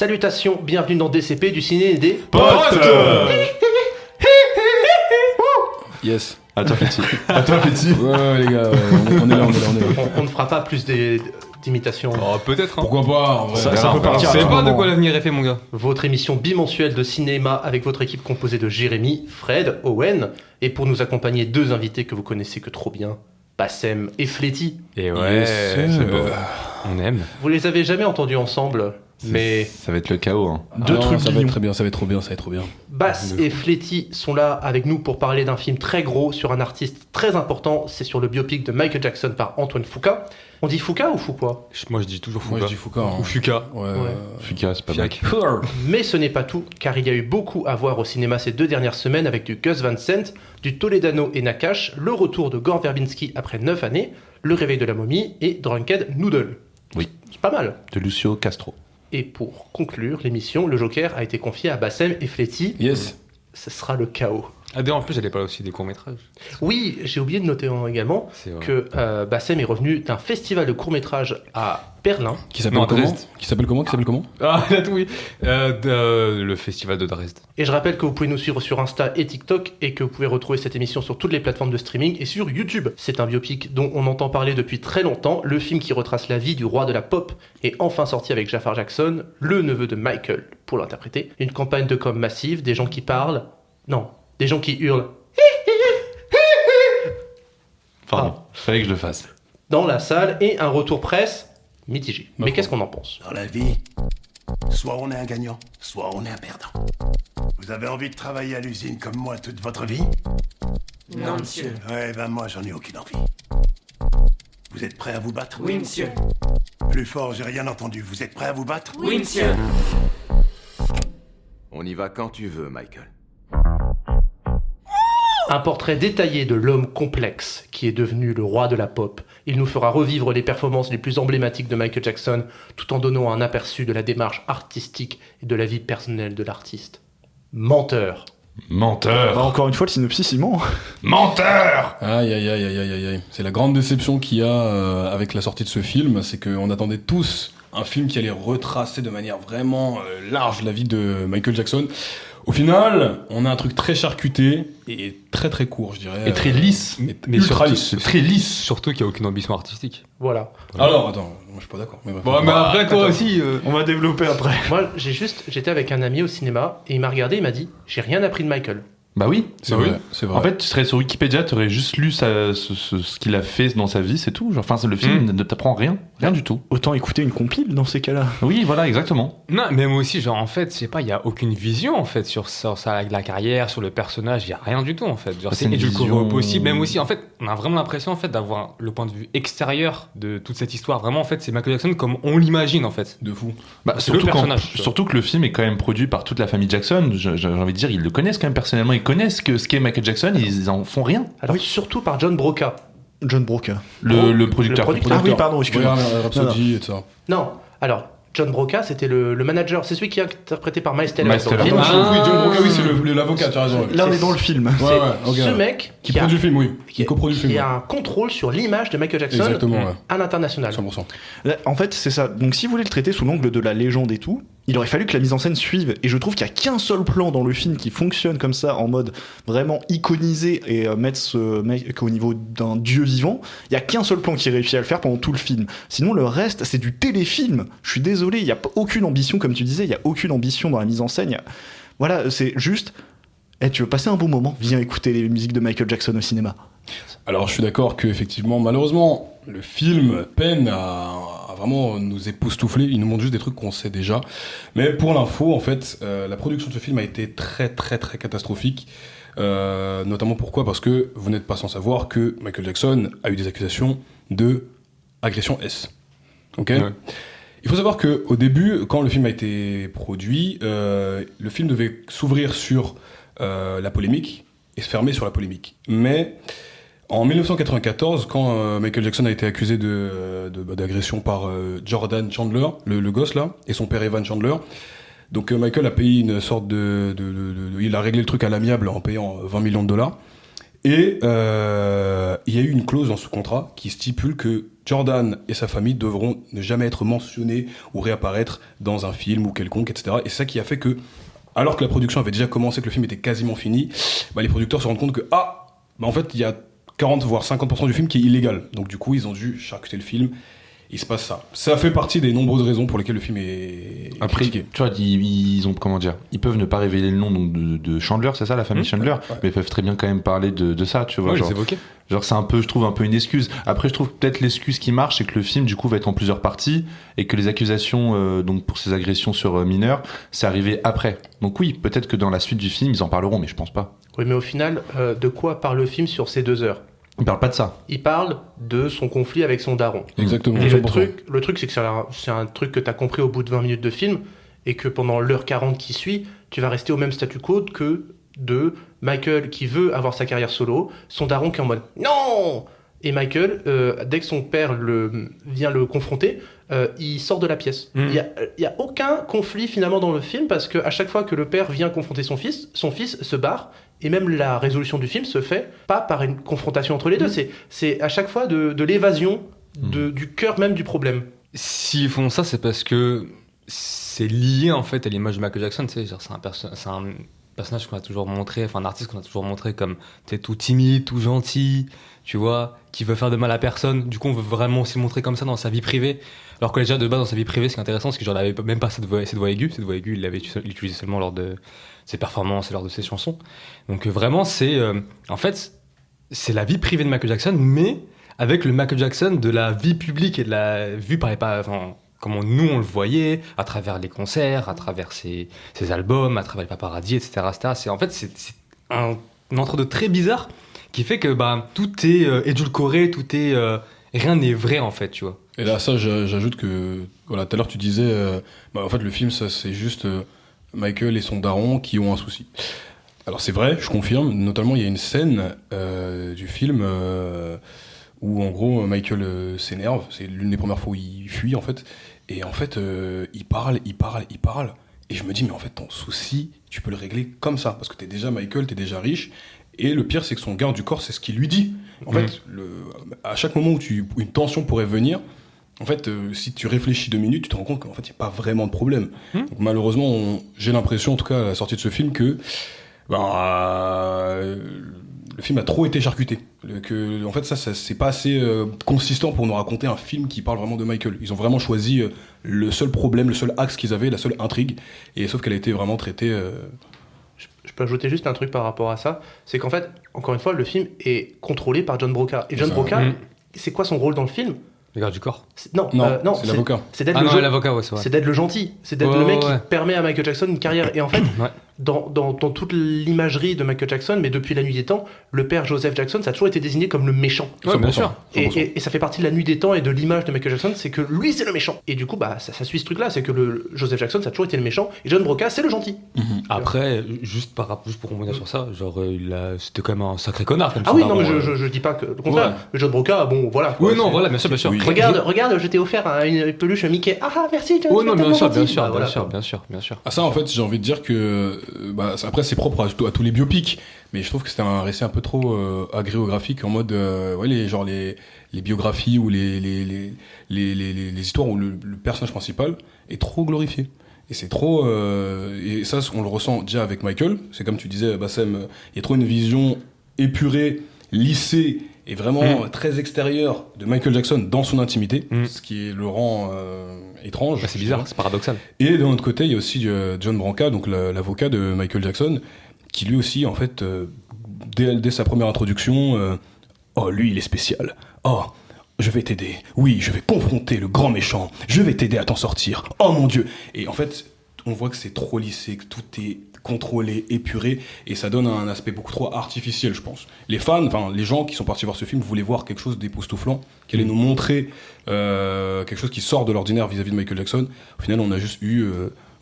Salutations, bienvenue dans DCP du ciné et des potes. Yes. À toi petit. Ouais, les gars, on est là. On ne fera pas plus d'imitations. Oh, peut-être. Hein. Pourquoi pas en vrai. Ça peut partir. Je sais pas de quoi l'avenir est fait, mon gars. Votre émission bimensuelle de cinéma avec votre équipe composée de Jérémy, Fred, Owen, et pour nous accompagner deux invités que vous connaissez que trop bien, Bassem et Fletty. Et ouais, c'est beau. On aime. Vous les avez jamais entendus ensemble, mais Ça va être le chaos. Hein. deux trucs ça va être très bien, ça va être trop bien. Bass et Fletty sont là avec nous pour parler d'un film très gros sur un artiste très important. C'est sur le biopic de Michael Jackson par Antoine Fuqua. On dit Fuqua ou Fuqua ? Moi, je dis toujours Fuqua. Moi je dis Foucault. Ou Fuqua. Ouais. Fuka, c'est pas mal. Fiac. Mais ce n'est pas tout, car il y a eu beaucoup à voir au cinéma ces 2 dernières semaines avec du Gus Van Sant, du Toledano et Nakash, le retour de Gore Verbinski après 9 années, le réveil de la momie et Drunkhead Noodle. Oui. C'est pas mal. De Lucio Castro. Et pour conclure l'émission, le Joker a été confié à Bassem et Fletty. Yes. Ce sera le chaos. Ah, d'ailleurs, en plus, j'allais parler aussi des courts-métrages. Oui, j'ai oublié de noter également C'est vrai. que Bassem est revenu d'un festival de court-métrage à Berlin. Qui s'appelle Non, comment Dresde. Qui s'appelle comment Ah, là, oui. Le festival de Dresde. Et je rappelle que vous pouvez nous suivre sur Insta et TikTok et que vous pouvez retrouver cette émission sur toutes les plateformes de streaming et sur YouTube. C'est un biopic dont on entend parler depuis très longtemps. Le film qui retrace la vie du roi de la pop est enfin sorti avec Jafar Jackson, le neveu de Michael, pour l'interpréter. Une campagne de com massive, des gens qui parlent... Non, des gens qui hurlent Pardon. Fallait que je le fasse. dans la salle et un retour presse mitigé. Mais qu'est-ce qu'on en pense ? Dans la vie, soit on est un gagnant, soit on est un perdant. Vous avez envie de travailler à l'usine comme moi toute votre vie ? Non, monsieur. Ouais, ben moi j'en ai aucune envie. Vous êtes prêts à vous battre ? Oui, monsieur. Plus fort, j'ai rien entendu. Vous êtes prêts à vous battre ? Oui, monsieur. On y va quand tu veux, Michael. Un portrait détaillé de l'homme complexe qui est devenu le roi de la pop. Il nous fera revivre les performances les plus emblématiques de Michael Jackson tout en donnant un aperçu de la démarche artistique et de la vie personnelle de l'artiste. Menteur. Menteur. Encore une fois, le synopsis, il ment. Menteur. Aïe. C'est la grande déception qu'il y a avec la sortie de ce film, c'est qu'on attendait tous un film qui allait retracer de manière vraiment large la vie de Michael Jackson. Au final, on a un truc très charcuté et très très court, je dirais. Et très lisse. Mais ultra surtout, lisse. Très lisse. Surtout qu'il n'y a aucune ambition artistique. Voilà. Alors, attends, moi je suis pas d'accord. Mais bref. Bon, mais après, toi aussi. On va développer après. Moi, j'étais avec un ami au cinéma et il m'a regardé et il m'a dit « J'ai rien appris de Michael Bah oui. C'est Bah vrai, oui. c'est vrai. En fait, tu serais sur Wikipédia, tu aurais juste lu ce qu'il a fait dans sa vie, c'est tout. Genre, enfin, le film ne t'apprend rien du tout. Autant écouter une compile dans ces cas-là. Oui, voilà, exactement. Non, mais moi aussi, genre, en fait, je sais pas, il n'y a aucune vision, en fait, sur la carrière, sur le personnage, il n'y a rien du tout, en fait. Genre, C'est c'est une édulcoré vision- au possible. Même aussi, en fait, on a vraiment l'impression, en fait, d'avoir le point de vue extérieur de toute cette histoire. Vraiment, en fait, c'est Michael Jackson comme on l'imagine, en fait. De fou. Bah, C'est le personnage, tu vois. surtout que le film est quand même produit par toute la famille Jackson. J'ai envie de dire, ils le connaissent quand même personnellement. Ils connaissent ce qu'est Michael Jackson. Ils en font rien. ». Alors, surtout par John Broca. John Broca. Le producteur. Le producteur. Ah oui, pardon, excuse-moi. Ouais, Rhapsody et tout ça. Non, alors, John Broca, c'était le manager. C'est celui qui est interprété par Miles Teller Miles dans le Teller. film. Ah. Oui, John Broca, oui, c'est l'avocat, tu as raison. Là, on est dans le film. C'est ok. ce mec Qui produit le film, oui. Qui coproduit le film. qui a un contrôle sur l'image de Michael Jackson Exactement, ouais. à l'international. 100%. Là, en fait, c'est ça. Donc, si vous voulez le traiter sous l'angle de la légende et tout, il aurait fallu que la mise en scène suive. Et je trouve qu'il n'y a qu'un seul plan dans le film qui fonctionne comme ça, en mode vraiment iconisé et mettre ce mec au niveau d'un dieu vivant. Il n'y a qu'un seul plan qui réussit à le faire pendant tout le film. Sinon, le reste, c'est du téléfilm. Je suis désolé, il n'y a aucune ambition, comme tu disais, il n'y a aucune ambition dans la mise en scène. Voilà, c'est juste. Tu veux passer un bon moment? Viens écouter les musiques de Michael Jackson au cinéma. Alors, je suis d'accord qu'effectivement, malheureusement, le film peine à vraiment nous époustoufler. Il nous montre juste des trucs qu'on sait déjà. Mais pour l'info, en fait, la production de ce film a été très, très, très catastrophique. Notamment pourquoi ? Parce que vous n'êtes pas sans savoir que Michael Jackson a eu des accusations de agression S. Ok ? Ouais. Il faut savoir qu'au début, quand le film a été produit, le film devait s'ouvrir sur la polémique et se fermer sur la polémique. Mais en 1994, quand Michael Jackson a été accusé d'agression par Jordan Chandler, le gosse là, et son père Evan Chandler, donc Michael a payé une sorte il a réglé le truc à l'amiable en payant $20 millions. Et il y a eu une clause dans ce contrat qui stipule que Jordan et sa famille devront ne jamais être mentionnés ou réapparaître dans un film ou quelconque, etc. Et c'est ça qui a fait que, alors que la production avait déjà commencé, que le film était quasiment fini, les producteurs se rendent compte que, en fait, il y a 40 voire 50% du film qui est illégal. Donc du coup, ils ont dû charcuter le film. Il se passe ça. Ça fait partie des nombreuses raisons pour lesquelles le film est critiqué. Tu vois, ils ont, comment dire, ils peuvent ne pas révéler le nom donc, de Chandler, c'est ça, la famille Chandler, mais ils peuvent très bien quand même parler de ça, tu vois. Ouais, genre, les évoquer. Genre c'est un peu, je trouve, un peu une excuse. Après, je trouve peut-être l'excuse qui marche, c'est que le film, du coup, va être en plusieurs parties et que les accusations donc pour ces agressions sur mineurs, c'est arrivé après. Donc oui, peut-être que dans la suite du film, ils en parleront, mais je pense pas. Oui, mais au final, de quoi parle le film sur ces 2 heures ? Ils parlent pas de ça. Il parle de son conflit avec son daron. Exactement. Et 100%. le truc, c'est que c'est un truc que tu as compris au bout de 20 minutes de film, et que pendant l'heure 40 qui suit, tu vas rester au même statu quo que de Michael qui veut avoir sa carrière solo, son daron qui est en mode « Non !» Et Michael, dès que son père vient le confronter, il sort de la pièce. Il y a aucun conflit finalement dans le film, parce qu'à chaque fois que le père vient confronter son fils se barre. Et même la résolution du film se fait pas par une confrontation entre les deux, c'est à chaque fois de l'évasion du cœur même du problème. S'ils font ça, c'est parce que c'est lié en fait à l'image de Michael Jackson. Tu sais, genre, c'est un personnage qu'on a toujours montré, enfin un artiste qu'on a toujours montré comme tout timide, tout gentil, tu vois, qui veut faire de mal à personne. Du coup, on veut vraiment aussi le montrer comme ça dans sa vie privée. Alors que déjà de base dans sa vie privée, ce qui est intéressant, c'est que genre, il avait même pas cette voix aiguë. Cette voix aiguë, il l'avait utilisée seulement lors de ses performances et lors de ses chansons. Donc vraiment, en fait, c'est la vie privée de Michael Jackson, mais avec le Michael Jackson de la vie publique et de la vue par comment nous on le voyait à travers les concerts, à travers ses albums, à travers les paparazzis, etc. C'est un entre-deux très bizarre qui fait que tout est édulcoré, rien n'est vrai en fait, tu vois. Et là, ça, j'ajoute que, voilà, tout à l'heure tu disais, en fait, le film, ça, c'est juste Michael et son daron qui ont un souci. Alors c'est vrai, je confirme, notamment il y a une scène du film où en gros Michael s'énerve, c'est l'une des premières fois où il fuit en fait, et en fait il parle, et je me dis mais en fait ton souci, tu peux le régler comme ça, parce que t'es déjà Michael, t'es déjà riche, et le pire c'est que son garde du corps c'est ce qu'il lui dit. En fait, à chaque moment où une tension pourrait venir, en fait, si tu réfléchis 2 minutes, tu te rends compte qu'en fait, il n'y a pas vraiment de problème. Donc, malheureusement, j'ai l'impression, en tout cas, à la sortie de ce film, que le film a trop été charcuté. En fait, ça c'est pas assez consistant pour nous raconter un film qui parle vraiment de Michael. Ils ont vraiment choisi le seul problème, le seul axe qu'ils avaient, la seule intrigue, et sauf qu'elle a été vraiment traitée... Je peux ajouter juste un truc par rapport à ça, c'est qu'en fait, encore une fois, le film est contrôlé par John Broca. Et John Broca, c'est quoi son rôle dans le film ? Le garde du corps. Non, c'est l'avocat. C'est d'être l'avocat, ouais, c'est vrai. C'est d'être le gentil. C'est d'être le mec qui permet à Michael Jackson une carrière. Et en fait, dans toute l'imagerie de Michael Jackson, mais depuis la nuit des temps, le père Joseph Jackson, ça a toujours été désigné comme le méchant. Ouais, bien sûr. Et ça fait partie de la nuit des temps et de l'image de Michael Jackson, c'est que lui, c'est le méchant. Et du coup, ça suit ce truc-là, c'est que le Joseph Jackson, ça a toujours été le méchant, et John Broca, c'est le gentil. Après, juste pour rebondir sur ça, genre, c'était quand même un sacré connard. Comme oui, non, mais je dis pas que le contraire. Mais John Broca, bon, voilà. Oui, non, voilà, bien sûr. Oui. Regarde, je t'ai offert une peluche Mickey. Ah, merci, John. Oui, non, bien sûr. Ah, ça, en fait, j'ai envie de dire que... après, c'est propre à tous les biopics, mais je trouve que c'était un récit un peu trop agréographique, en mode... les biographies ou les histoires où le personnage principal est trop glorifié. Et c'est trop... et ça, on le ressent déjà avec Michael. C'est comme tu disais, Bassem, il y a trop une vision épurée, lissée, et vraiment très extérieure de Michael Jackson dans son intimité, ce qui le rend étrange. C'est bizarre, c'est paradoxal. Et de l'autre côté, il y a aussi John Branca, donc l'avocat de Michael Jackson, qui lui aussi, en fait, dès sa première introduction, oh, lui, il est spécial. Oh, je vais t'aider. Oui, je vais confronter le grand méchant. Je vais t'aider à t'en sortir. Oh mon Dieu. Et en fait, on voit que c'est trop lissé, que tout est contrôlé, épuré, et ça donne un aspect beaucoup trop artificiel, je pense. Les fans, enfin les gens qui sont partis voir ce film voulaient voir quelque chose d'époustouflant, qui allait nous montrer quelque chose qui sort de l'ordinaire vis-à-vis de Michael Jackson. Au final, on a juste eu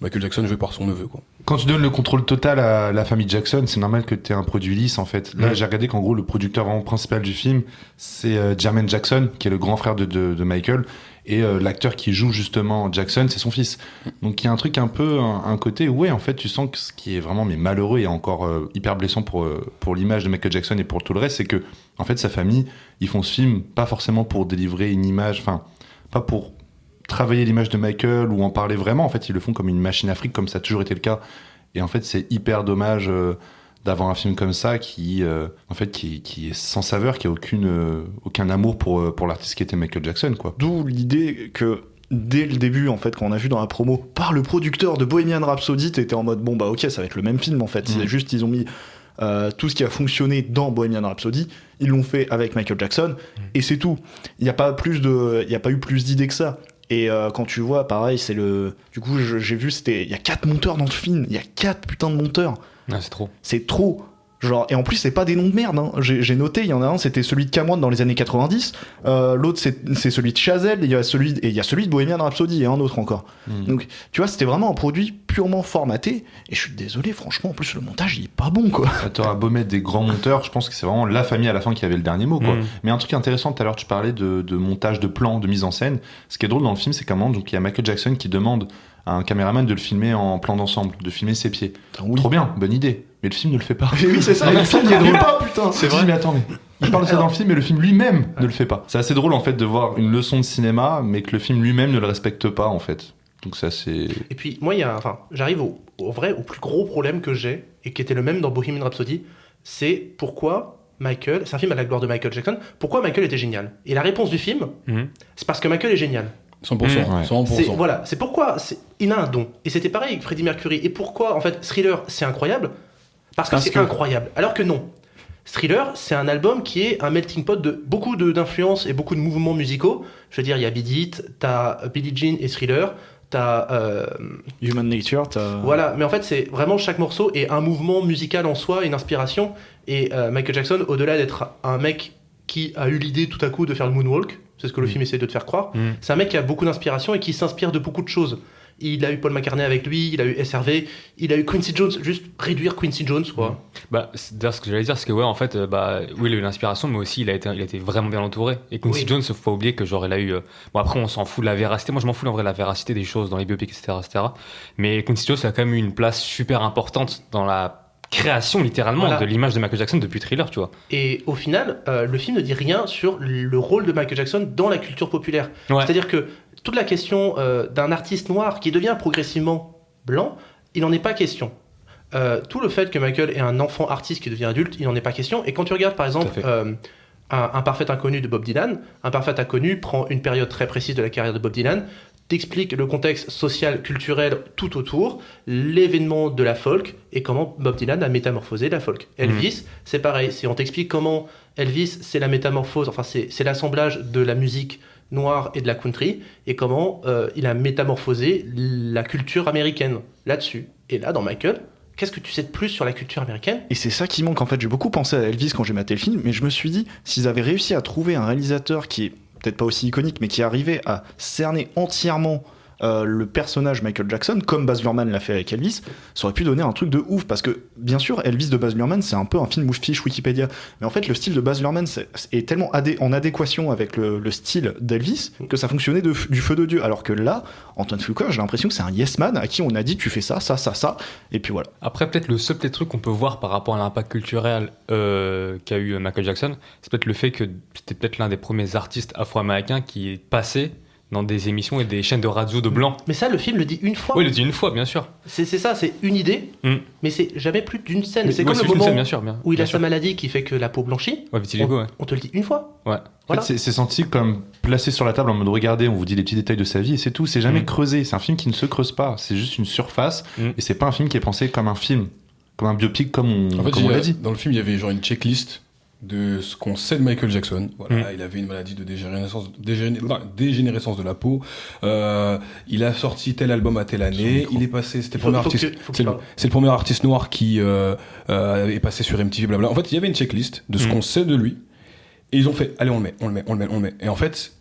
Michael Jackson joué par son neveu, quoi. Quand tu donnes le contrôle total à la famille Jackson, c'est normal que tu aies un produit lisse, en fait. Là, j'ai regardé qu'en gros, le producteur vraiment principal du film, c'est Jermaine Jackson, qui est le grand frère de Michael. Et l'acteur qui joue justement Jackson, c'est son fils. Donc il y a un truc un peu, un côté où en fait tu sens que ce qui est vraiment malheureux et encore hyper blessant pour l'image de Michael Jackson et pour tout le reste, c'est que en fait sa famille, ils font ce film pas forcément pour délivrer une image, enfin pas pour travailler l'image de Michael ou en parler vraiment, en fait ils le font comme une machine à fric, comme ça a toujours été le cas. Et en fait c'est hyper dommage d'avoir un film comme ça qui est sans saveur, qui a aucun amour pour l'artiste qui était Michael Jackson, quoi. D'où l'idée que dès le début, en fait, quand on a vu dans la promo, par le producteur de Bohemian Rhapsody, t'étais en mode bon bah ok, ça va être le même film en fait. C'est juste ils ont mis tout ce qui a fonctionné dans Bohemian Rhapsody, ils l'ont fait avec Michael Jackson et c'est tout. Il n'y a pas eu plus d'idées que ça. Et quand tu vois, pareil, du coup j'ai vu, il y a 4 monteurs dans le film, il y a 4 putains de monteurs. Ah, c'est trop. C'est trop. Genre, et en plus, c'est pas des noms de merde. Hein. J'ai noté, il y en a un, c'était celui de Cameron dans les années 90. L'autre, c'est celui de Chazelle. Il y a celui de Bohemian Rhapsody et un autre encore. Donc, tu vois, c'était vraiment un produit purement formaté. Et je suis désolé, franchement, en plus, le montage, il est pas bon, quoi. T'auras beau mettre des grands monteurs, je pense que c'est vraiment la famille à la fin qui avait le dernier mot, quoi. Mais un truc intéressant, tout à l'heure, tu parlais de montage de plans, de mise en scène. Ce qui est drôle dans le film, c'est qu'à un moment, donc, il y a Michael Jackson qui demande à un caméraman de le filmer en plan d'ensemble, de filmer ses pieds. Oui. Trop bien, bonne idée. Mais le film ne le fait pas. Oui, c'est ça, le film il est pas, putain. C'est vrai, mais attendez. Il parle de ça dans le film, mais le film lui-même ne le fait pas. C'est assez drôle, en fait, de voir une leçon de cinéma, mais que le film lui-même ne le respecte pas, en fait. Donc ça, c'est... Et puis, moi, j'arrive au plus gros problème que j'ai, et qui était le même dans Bohemian Rhapsody, c'est pourquoi Michael, c'est un film à la gloire de Michael Jackson, pourquoi Michael était génial. Et la réponse du film, c'est parce que Michael est génial. 100%. 100%. Voilà, c'est pourquoi il a un don. Et c'était pareil avec Freddie Mercury. Et pourquoi, en fait, Thriller, c'est incroyable parce que c'est incroyable. Alors que non. Thriller, c'est un album qui est un melting pot de beaucoup d'influences et beaucoup de mouvements musicaux. Je veux dire, il y a Beat It, t'as Billie Jean et Thriller, t'as... Human Nature, t'as... Voilà, mais en fait, c'est vraiment chaque morceau est un mouvement musical en soi, une inspiration. Et Michael Jackson, au-delà d'être un mec qui a eu l'idée tout à coup de faire le moonwalk, c'est ce que le film essaie de te faire croire, c'est un mec qui a beaucoup d'inspiration et qui s'inspire de beaucoup de choses. Il a eu Paul McCartney avec lui, il a eu SRV, il a eu Quincy Jones, juste réduire Quincy Jones, quoi. Bah, d'ailleurs, ce que j'allais dire, c'est que ouais, en fait, oui, il a eu l'inspiration, mais aussi il a été vraiment bien entouré. Et Quincy Jones, faut pas oublier que genre il a eu. Bon, après, on s'en fout de la véracité. Moi, je m'en fous en vrai de la véracité des choses dans les biopics, etc. Mais Quincy Jones a quand même eu une place super importante dans la création littéralement de l'image de Michael Jackson depuis Thriller, tu vois. Et au final, le film ne dit rien sur le rôle de Michael Jackson dans la culture populaire. Ouais. C'est-à-dire que toute la question d'un artiste noir qui devient progressivement blanc, il n'en est pas question. Tout le fait que Michael est un enfant artiste qui devient adulte, il n'en est pas question. Et quand tu regardes par exemple un Parfait Inconnu de Bob Dylan, un Parfait Inconnu prend une période très précise de la carrière de Bob Dylan, t'explique le contexte social, culturel tout autour, l'événement de la folk et comment Bob Dylan a métamorphosé la folk. Elvis, c'est pareil, on t'explique comment Elvis, c'est la métamorphose, enfin c'est l'assemblage de la musique noire et de la country et comment il a métamorphosé la culture américaine là-dessus. Et là, dans Michael, qu'est-ce que tu sais de plus sur la culture américaine ? Et c'est ça qui manque en fait. J'ai beaucoup pensé à Elvis quand j'ai maté le film, mais je me suis dit, s'ils avaient réussi à trouver un réalisateur qui est peut-être pas aussi iconique, mais qui arrivait à cerner entièrement le personnage Michael Jackson, comme Baz Luhrmann l'a fait avec Elvis, ça aurait pu donner un truc de ouf, parce que, bien sûr, Elvis de Baz Luhrmann, c'est un peu un film fiche Wikipédia, mais en fait, le style de Baz Luhrmann est tellement en adéquation avec le style d'Elvis, que ça fonctionnait du feu de Dieu, alors que là, Antoine Fuqua, j'ai l'impression que c'est un yes man à qui on a dit, tu fais ça, et puis voilà. Après, peut-être le seul truc qu'on peut voir par rapport à l'impact culturel qu'a eu Michael Jackson, c'est peut-être le fait que c'était peut-être l'un des premiers artistes afro-américains qui est passé dans des émissions et des chaînes de radio de blancs. Mais ça, le film le dit une fois. Oui, il le dit une fois, bien sûr. C'est ça, c'est une idée, mais c'est jamais plus d'une scène. Mais c'est comme le moment scène, bien sûr, où il a sa maladie qui fait que la peau blanchit. Ouais, vitiligo, on te le dit une fois. Ouais. Voilà. En fait, c'est senti comme placé sur la table en mode regardez, on vous dit les petits détails de sa vie et c'est tout. C'est jamais creusé. C'est un film qui ne se creuse pas. C'est juste une surface et c'est pas un film qui est pensé comme un film, comme un biopic, comme on l'a dit. Dans le film, il y avait genre une checklist de ce qu'on sait de Michael Jackson. Voilà, il avait une maladie de dégénérescence de la peau. Il a sorti tel album à telle année. Il est passé, c'était le premier artiste. C'est le premier artiste noir qui est passé sur MTV, blabla. En fait, il y avait une checklist de ce qu'on sait de lui. Et ils ont fait, allez, on le met. Et en fait,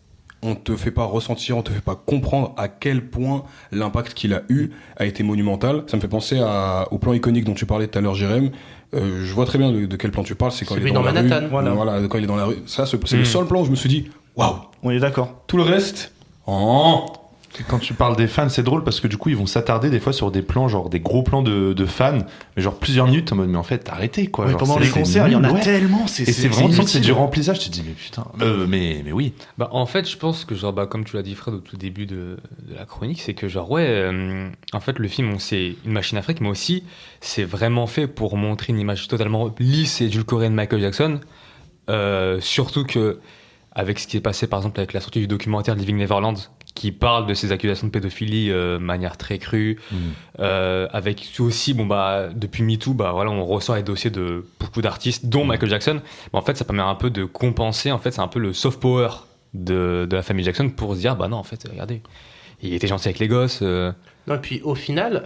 on te fait pas ressentir, on te fait pas comprendre à quel point l'impact qu'il a eu a été monumental. Ça me fait penser au plan iconique dont tu parlais tout à l'heure, Jérém. Je vois très bien de quel plan tu parles, c'est quand il est dans la Manhattan, rue. Voilà, quand il est dans la rue. Ça, c'est le seul plan où je me suis dit, waouh. On est d'accord. Tout le reste, Quand tu parles des fans, c'est drôle parce que du coup, ils vont s'attarder des fois sur des plans, genre des gros plans de fans, mais genre plusieurs minutes en mode, mais en fait, arrêtez quoi. Ouais, Genre, pendant c'est- les c'est concerts, il y en a nul, ouais. tellement. Et c'est vraiment tu sens que c'est inutile. du remplissage. Tu te dis, mais putain, mais oui. Bah, en fait, je pense que, genre, bah, comme tu l'as dit, Fred, au tout début de la chronique, c'est que, genre, ouais, en fait, le film, c'est une machine à fric, mais aussi, c'est vraiment fait pour montrer une image totalement lisse et édulcorée de Michael Jackson. Surtout que, avec ce qui est passé, par exemple, avec la sortie du documentaire Living Neverland, qui parle de ces accusations de pédophilie de manière très crue, avec aussi, bon, bah, depuis MeToo, bah, voilà, on ressort les dossiers de beaucoup d'artistes, dont Michael Jackson. Bah, en fait, ça permet un peu de compenser, en fait, c'est un peu le soft power de la famille Jackson pour se dire, bah non, en fait, regardez, il était gentil avec les gosses. Non, et puis au final,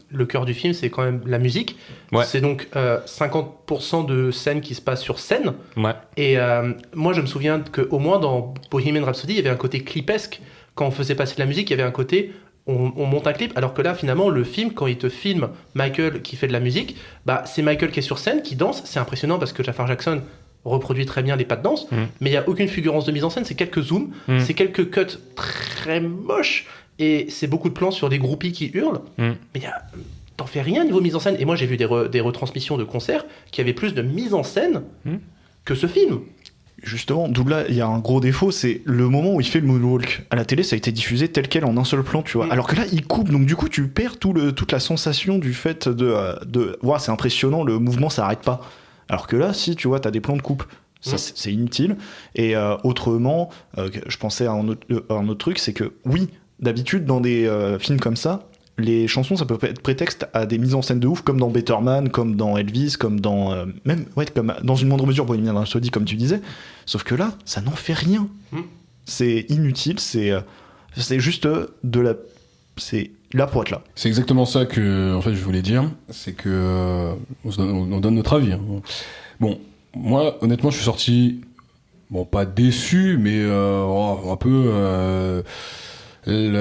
le cœur du film, c'est quand même la musique. Ouais. C'est donc 50% de scènes qui se passent sur scène. Ouais. Et moi, je me souviens qu'au moins dans Bohemian Rhapsody, il y avait un côté clipesque. Quand on faisait passer de la musique, il y avait un côté, on monte un clip. Alors que là, finalement, le film, quand il te filme Michael qui fait de la musique, bah, c'est Michael qui est sur scène, qui danse. C'est impressionnant parce que Jafar Jackson reproduit très bien les pas de danse, mais il n'y a aucune fulgurance de mise en scène. C'est quelques zooms, c'est quelques cuts très moches, et c'est beaucoup de plans sur des groupies qui hurlent. Mais t'en fais rien niveau mise en scène. Et moi, j'ai vu des retransmissions de concerts qui avaient plus de mise en scène que ce film. Justement, Doubla, il y a un gros défaut, c'est le moment où il fait le moonwalk. À la télé, ça a été diffusé tel quel en un seul plan, tu vois. Alors que là, il coupe, donc du coup, tu perds toute la sensation du fait de ouais, c'est impressionnant, le mouvement s'arrête pas. Alors que là, si, tu vois, t'as des plans de coupe. Ça, c'est inutile. Et autrement, je pensais à un autre truc, c'est que oui, d'habitude, dans des films comme ça, les chansons, ça peut être prétexte à des mises en scène de ouf, comme dans Better Man, comme dans Elvis, comme dans même comme dans une moindre mesure Bohemian Rhapsody, comme tu disais. Sauf que là, ça n'en fait rien. C'est inutile. C'est juste c'est là pour être là. C'est exactement ça que, en fait, je voulais dire. C'est que on donne notre avis. Hein. Bon, moi, honnêtement, je suis sorti, bon, pas déçu, mais un peu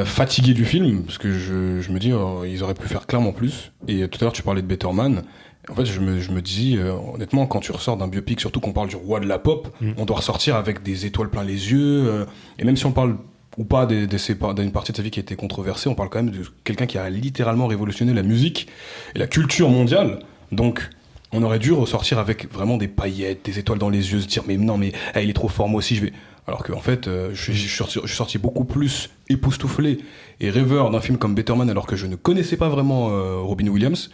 fatigué du film, parce que je me dis, ils auraient pu faire clairement plus. Et tout à l'heure, tu parlais de Better Man. En fait, je me dis, honnêtement, quand tu ressors d'un biopic, surtout qu'on parle du roi de la pop, on doit ressortir avec des étoiles plein les yeux. Et même si on parle ou pas d'une partie de sa vie qui a été controversée, on parle quand même de quelqu'un qui a littéralement révolutionné la musique et la culture mondiale. Donc, on aurait dû ressortir avec vraiment des paillettes, des étoiles dans les yeux, se dire, mais non, mais il est trop fort, moi aussi je vais... Alors qu'en fait, je suis sorti beaucoup plus époustouflé et rêveur d'un film comme Better Man, alors que je ne connaissais pas vraiment Robbie Williams.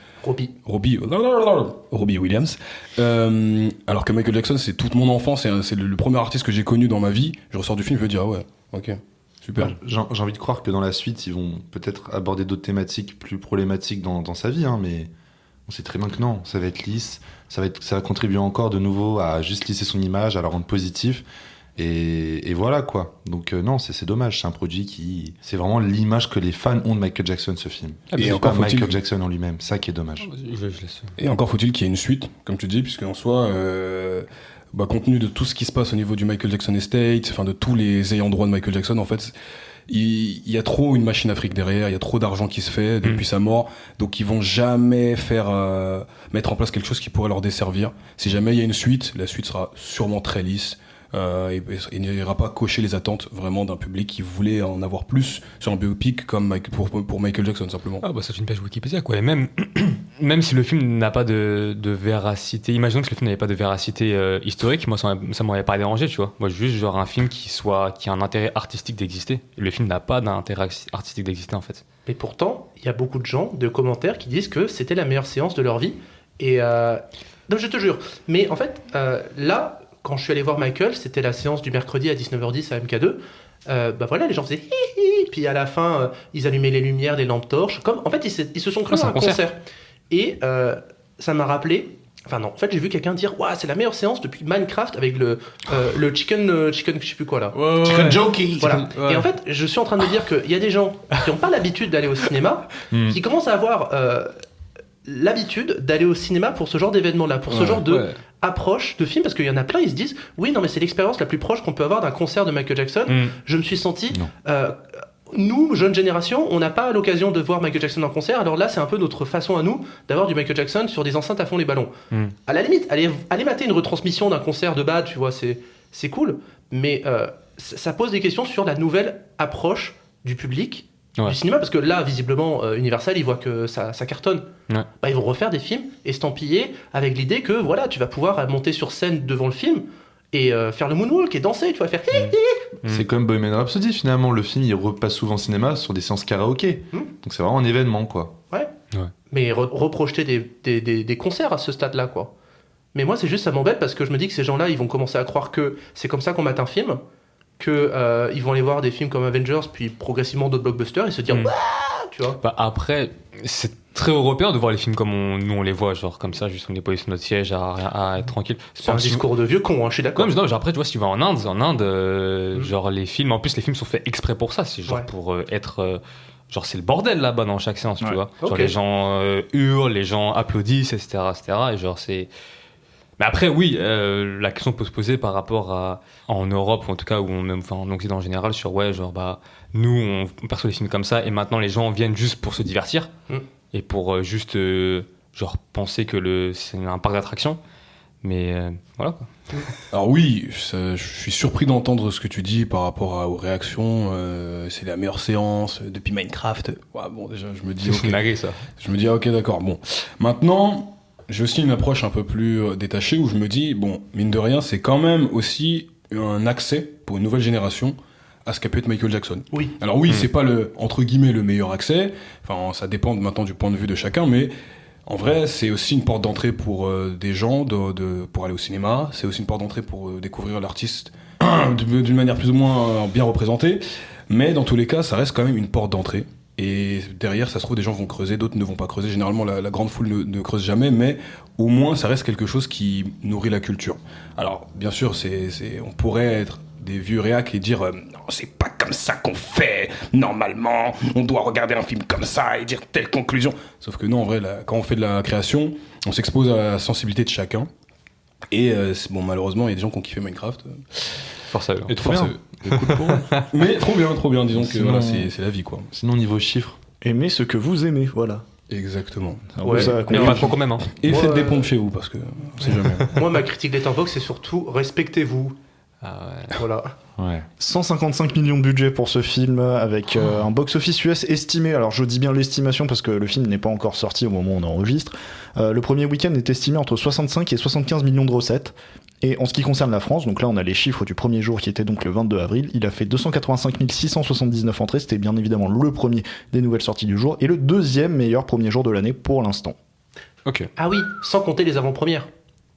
Alors que Michael Jackson, c'est toute mon enfance, c'est le premier artiste que j'ai connu dans ma vie. Je ressors du film, je me dis, ah ouais, ok, super. J'ai envie de croire que dans la suite, ils vont peut-être aborder d'autres thématiques plus problématiques dans sa vie, hein, mais on sait très bien que non, ça va être lisse, ça va contribuer encore de nouveau à juste lisser son image, à la rendre positive. Et voilà quoi. Donc non, c'est dommage. C'est un produit qui... C'est vraiment l'image que les fans ont de Michael Jackson, ce film. Et encore encore Michael Jackson en lui-même. Ça qui est dommage. Je laisse. Et encore faut-il qu'il y ait une suite, comme tu dis, puisqu'en soi, compte tenu de tout ce qui se passe au niveau du Michael Jackson Estate, enfin de tous les ayants droit de Michael Jackson, en fait, il y a trop une machine à fric derrière, il y a trop d'argent qui se fait depuis sa mort, donc ils vont jamais mettre en place quelque chose qui pourrait leur desservir. Si jamais il y a une suite, la suite sera sûrement très lisse. Il n'ira pas cocher les attentes vraiment d'un public qui voulait en avoir plus sur un biopic comme pour Michael Jackson simplement. Ah bah c'est une page Wikipédia quoi. Et même si le film n'a pas de véracité, imaginons que le film n'avait pas de véracité historique, moi ça m'aurait pas dérangé, tu vois. Moi juste genre un film qui a un intérêt artistique d'exister. Et le film n'a pas d'intérêt artistique d'exister en fait. Mais pourtant, il y a beaucoup de gens, de commentaires, qui disent que c'était la meilleure séance de leur vie. Et non, je te jure. Mais en fait, là, quand je suis allé voir Michael, c'était la séance du mercredi à 19h10 à MK2. Bah voilà, les gens faisaient hi hi, puis à la fin, ils allumaient les lumières, les lampes torches. Comme, en fait, ils se sont cru à un concert. Et ça m'a rappelé. Enfin non, en fait, j'ai vu quelqu'un dire, waouh, c'est la meilleure séance depuis Minecraft avec le chicken, je sais plus quoi là. Chicken Jockey. Voilà. Ouais. Et en fait, je suis en train de me dire qu'il y a des gens qui n'ont pas l'habitude d'aller au cinéma, qui commencent à avoir l'habitude d'aller au cinéma pour ce genre d'événement-là, pour ce genre de approche de film, parce qu'il y en a plein, ils se disent oui, non, mais c'est l'expérience la plus proche qu'on peut avoir d'un concert de Michael Jackson. Je me suis senti. Nous, jeune génération, on n'a pas l'occasion de voir Michael Jackson en concert, alors là, c'est un peu notre façon à nous d'avoir du Michael Jackson sur des enceintes à fond les ballons. À la limite, aller mater une retransmission d'un concert de Bad, tu vois, c'est cool, mais ça pose des questions sur la nouvelle approche du public Ouais. du cinéma, parce que là, visiblement, Universal, ils voient que ça cartonne. Ouais. Bah, ils vont refaire des films estampillés avec l'idée que voilà, tu vas pouvoir monter sur scène devant le film et faire le moonwalk et danser, tu vas faire C'est comme Bohemian Rhapsody finalement, le film il repasse souvent au cinéma sur des séances karaoké. Donc c'est vraiment un événement quoi. mais reprojeter des concerts à ce stade-là, quoi. Mais moi, c'est juste, ça m'embête parce que je me dis que ces gens-là, ils vont commencer à croire que c'est comme ça qu'on mate un film, que ils vont aller voir des films comme Avengers, puis progressivement d'autres blockbusters et se dire Ouah, tu vois. Bah, après, c'est très européen de voir les films comme nous on les voit, genre comme ça, juste on est posé sur notre siège à être tranquille. C'est un discours de vieux con, hein, je suis d'accord. Non, mais non, genre après, tu vois, si tu vas en Inde, genre les films, en plus les films sont faits exprès pour ça, c'est genre pour être. Genre c'est le bordel là-bas dans chaque séance, tu vois. Genre les gens hurlent, les gens applaudissent, etc. Et genre c'est. Mais après, oui, la question peut se poser par rapport à en Europe, ou en tout cas, ou même en Occident en général, sur genre bah nous on perçoit des films comme ça, et maintenant les gens viennent juste pour se divertir et pour juste genre penser que c'est un parc d'attractions. Mais voilà quoi. Alors oui, je suis surpris d'entendre ce que tu dis par rapport aux réactions. C'est la meilleure séance depuis Minecraft. Ouais, bon, déjà, je me dis. C'est une dinguerie, ça. Je me dis, ok, d'accord. Bon, maintenant, j'ai aussi une approche un peu plus détachée où je me dis, bon, mine de rien, c'est quand même aussi un accès pour une nouvelle génération à ce qu'a pu être Michael Jackson. Oui. Alors oui, c'est pas entre guillemets le meilleur accès. Enfin, ça dépend maintenant du point de vue de chacun, mais en vrai, c'est aussi une porte d'entrée pour des gens pour aller au cinéma. C'est aussi une porte d'entrée pour découvrir l'artiste d'une manière plus ou moins bien représentée. Mais dans tous les cas, ça reste quand même une porte d'entrée. Et derrière, ça se trouve, des gens vont creuser, d'autres ne vont pas creuser. Généralement, la grande foule ne creuse jamais, mais au moins, ça reste quelque chose qui nourrit la culture. Alors, bien sûr, on pourrait être des vieux réacs et dire non, c'est pas comme ça qu'on fait. Normalement, on doit regarder un film comme ça et dire telle conclusion. Sauf que non, en vrai, quand on fait de la création, on s'expose à la sensibilité de chacun. Et bon, malheureusement, il y a des gens qui ont kiffé Minecraft. Force à eux. Et trop bien. Écoute pour eux. Mais trop bien, disons que Sinon, voilà, c'est la vie, quoi. Sinon niveau chiffres. Aimez ce que vous aimez, voilà. Exactement. Ouais. Ça, Mais pas trop quand même, hein. Et Moi, faites des pompes chez vous, parce que on sait jamais. Moi, ma critique Letterboxd, c'est surtout respectez-vous. Ah ouais. Voilà. Ouais. 155 millions de budget pour ce film avec un box-office US estimé, alors je dis bien l'estimation parce que le film n'est pas encore sorti au moment où on enregistre, le premier week-end est estimé entre 65 et 75 millions de recettes. Et en ce qui concerne la France, donc là on a les chiffres du premier jour qui était donc le 22 avril, il a fait 285 679 entrées, c'était bien évidemment le premier des nouvelles sorties du jour, et le deuxième meilleur premier jour de l'année pour l'instant. Ok. Ah oui, sans compter les avant-premières.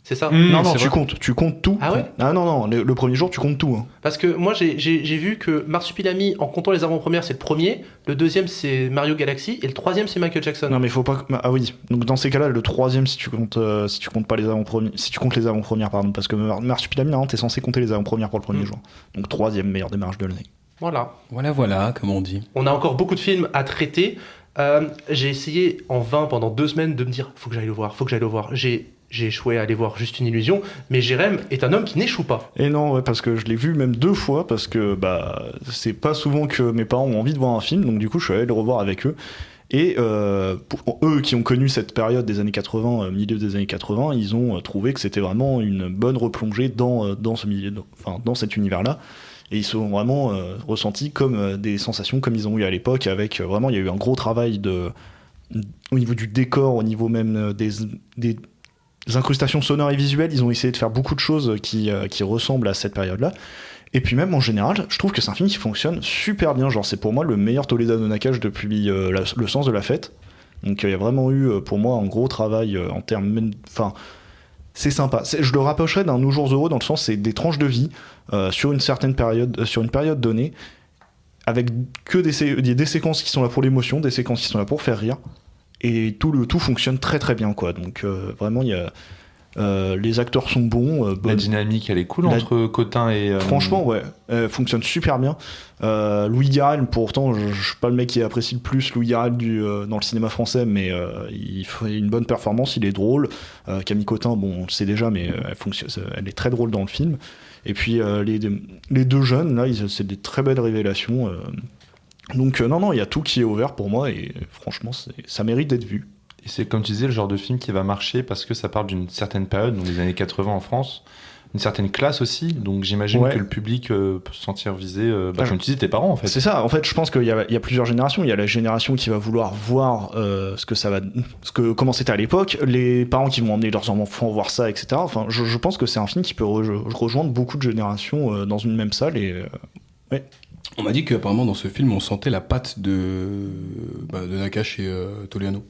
C'est ça Non, c'est vrai. tu comptes tout. Ah ouais Ah non, le premier jour tu comptes tout. Hein. Parce que moi, j'ai vu que Marsupilami, en comptant les avant-premières, c'est le premier, le deuxième, c'est Mario Galaxy, et le troisième, c'est Michael Jackson. Non mais faut pas. Ah oui. Donc dans ces cas-là, le troisième si tu comptes pas les avant-premières, si tu comptes les avant-premières pardon, parce que Marsupilami, t'es censé compter les avant-premières pour le premier jour. Donc troisième meilleure démarche de l'année. Voilà. Voilà, comme on dit. On a encore beaucoup de films à traiter. J'ai essayé en vain pendant 2 semaines de me dire, faut que j'aille le voir. J'ai échoué à aller voir Juste une illusion, mais Jérém est un homme qui n'échoue pas. Et non, ouais, parce que je l'ai vu même 2 fois, parce que bah c'est pas souvent que mes parents ont envie de voir un film, donc du coup je suis allé le revoir avec eux. Et pour eux qui ont connu cette période des années 80, milieu des années 80, ils ont trouvé que c'était vraiment une bonne replongée dans ce milieu, dans cet univers-là. Et ils se sont vraiment ressentis comme des sensations comme ils ont eu à l'époque, avec vraiment il y a eu un gros travail au niveau du décor, au niveau même des incrustations sonores et visuelles. Ils ont essayé de faire beaucoup de choses qui ressemblent à cette période-là. Et puis même en général, je trouve que c'est un film qui fonctionne super bien. Genre c'est pour moi le meilleur Toledano Nakash depuis Le Sens de la Fête. Donc il y a vraiment eu pour moi un gros travail en termes... Enfin, c'est sympa. Je le rapprocherais d'un Nos Jours Heureux dans le sens c'est des tranches de vie sur une certaine période, sur une période donnée, avec que des séquences qui sont là pour l'émotion, des séquences qui sont là pour faire rire. Et tout fonctionne très très bien quoi. Donc vraiment il y a les acteurs sont bons. La dynamique elle est cool entre Cotin et franchement ouais, fonctionne super bien. Louis Garrel, pourtant je suis pas le mec qui apprécie le plus Louis Garrel dans le cinéma français, mais il fait une bonne performance, il est drôle. Camille Cotin, bon on le sait déjà, mais elle est très drôle dans le film. Et puis les deux jeunes là, c'est des très belles révélations. Donc non, il y a tout qui est ouvert pour moi et franchement ça mérite d'être vu. Et c'est comme tu disais le genre de film qui va marcher parce que ça parle d'une certaine période, donc les années 80 en France. une certaine classe aussi, donc j'imagine Ouais. que le public peut se sentir visé, comme tu dis, tes parents en fait. C'est ça, en fait, je pense qu'il y a plusieurs générations. Il y a la génération qui va vouloir voir comment c'était à l'époque, les parents qui vont emmener leurs enfants voir ça, etc. Enfin, je pense que c'est un film qui peut rejoindre beaucoup de générations dans une même salle. Et On m'a dit qu'apparemment dans ce film on sentait la patte de Nakash et Toliano.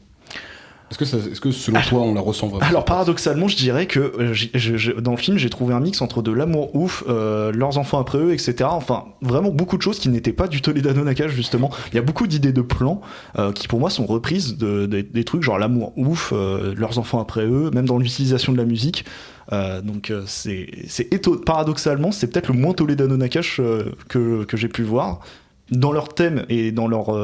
Est-ce que selon toi on la ressent vraiment? alors paradoxalement, je dirais que dans le film, j'ai trouvé un mix entre de l'amour ouf, leurs enfants après eux, etc. Enfin, vraiment beaucoup de choses qui n'étaient pas du Toledano Nakash justement. Il y a beaucoup d'idées de plans qui pour moi sont reprises des trucs genre l'amour ouf, leurs enfants après eux, même dans l'utilisation de la musique. Donc paradoxalement, c'est peut-être le moins Toledano Nakash que j'ai pu voir. Dans leur thème et dans leur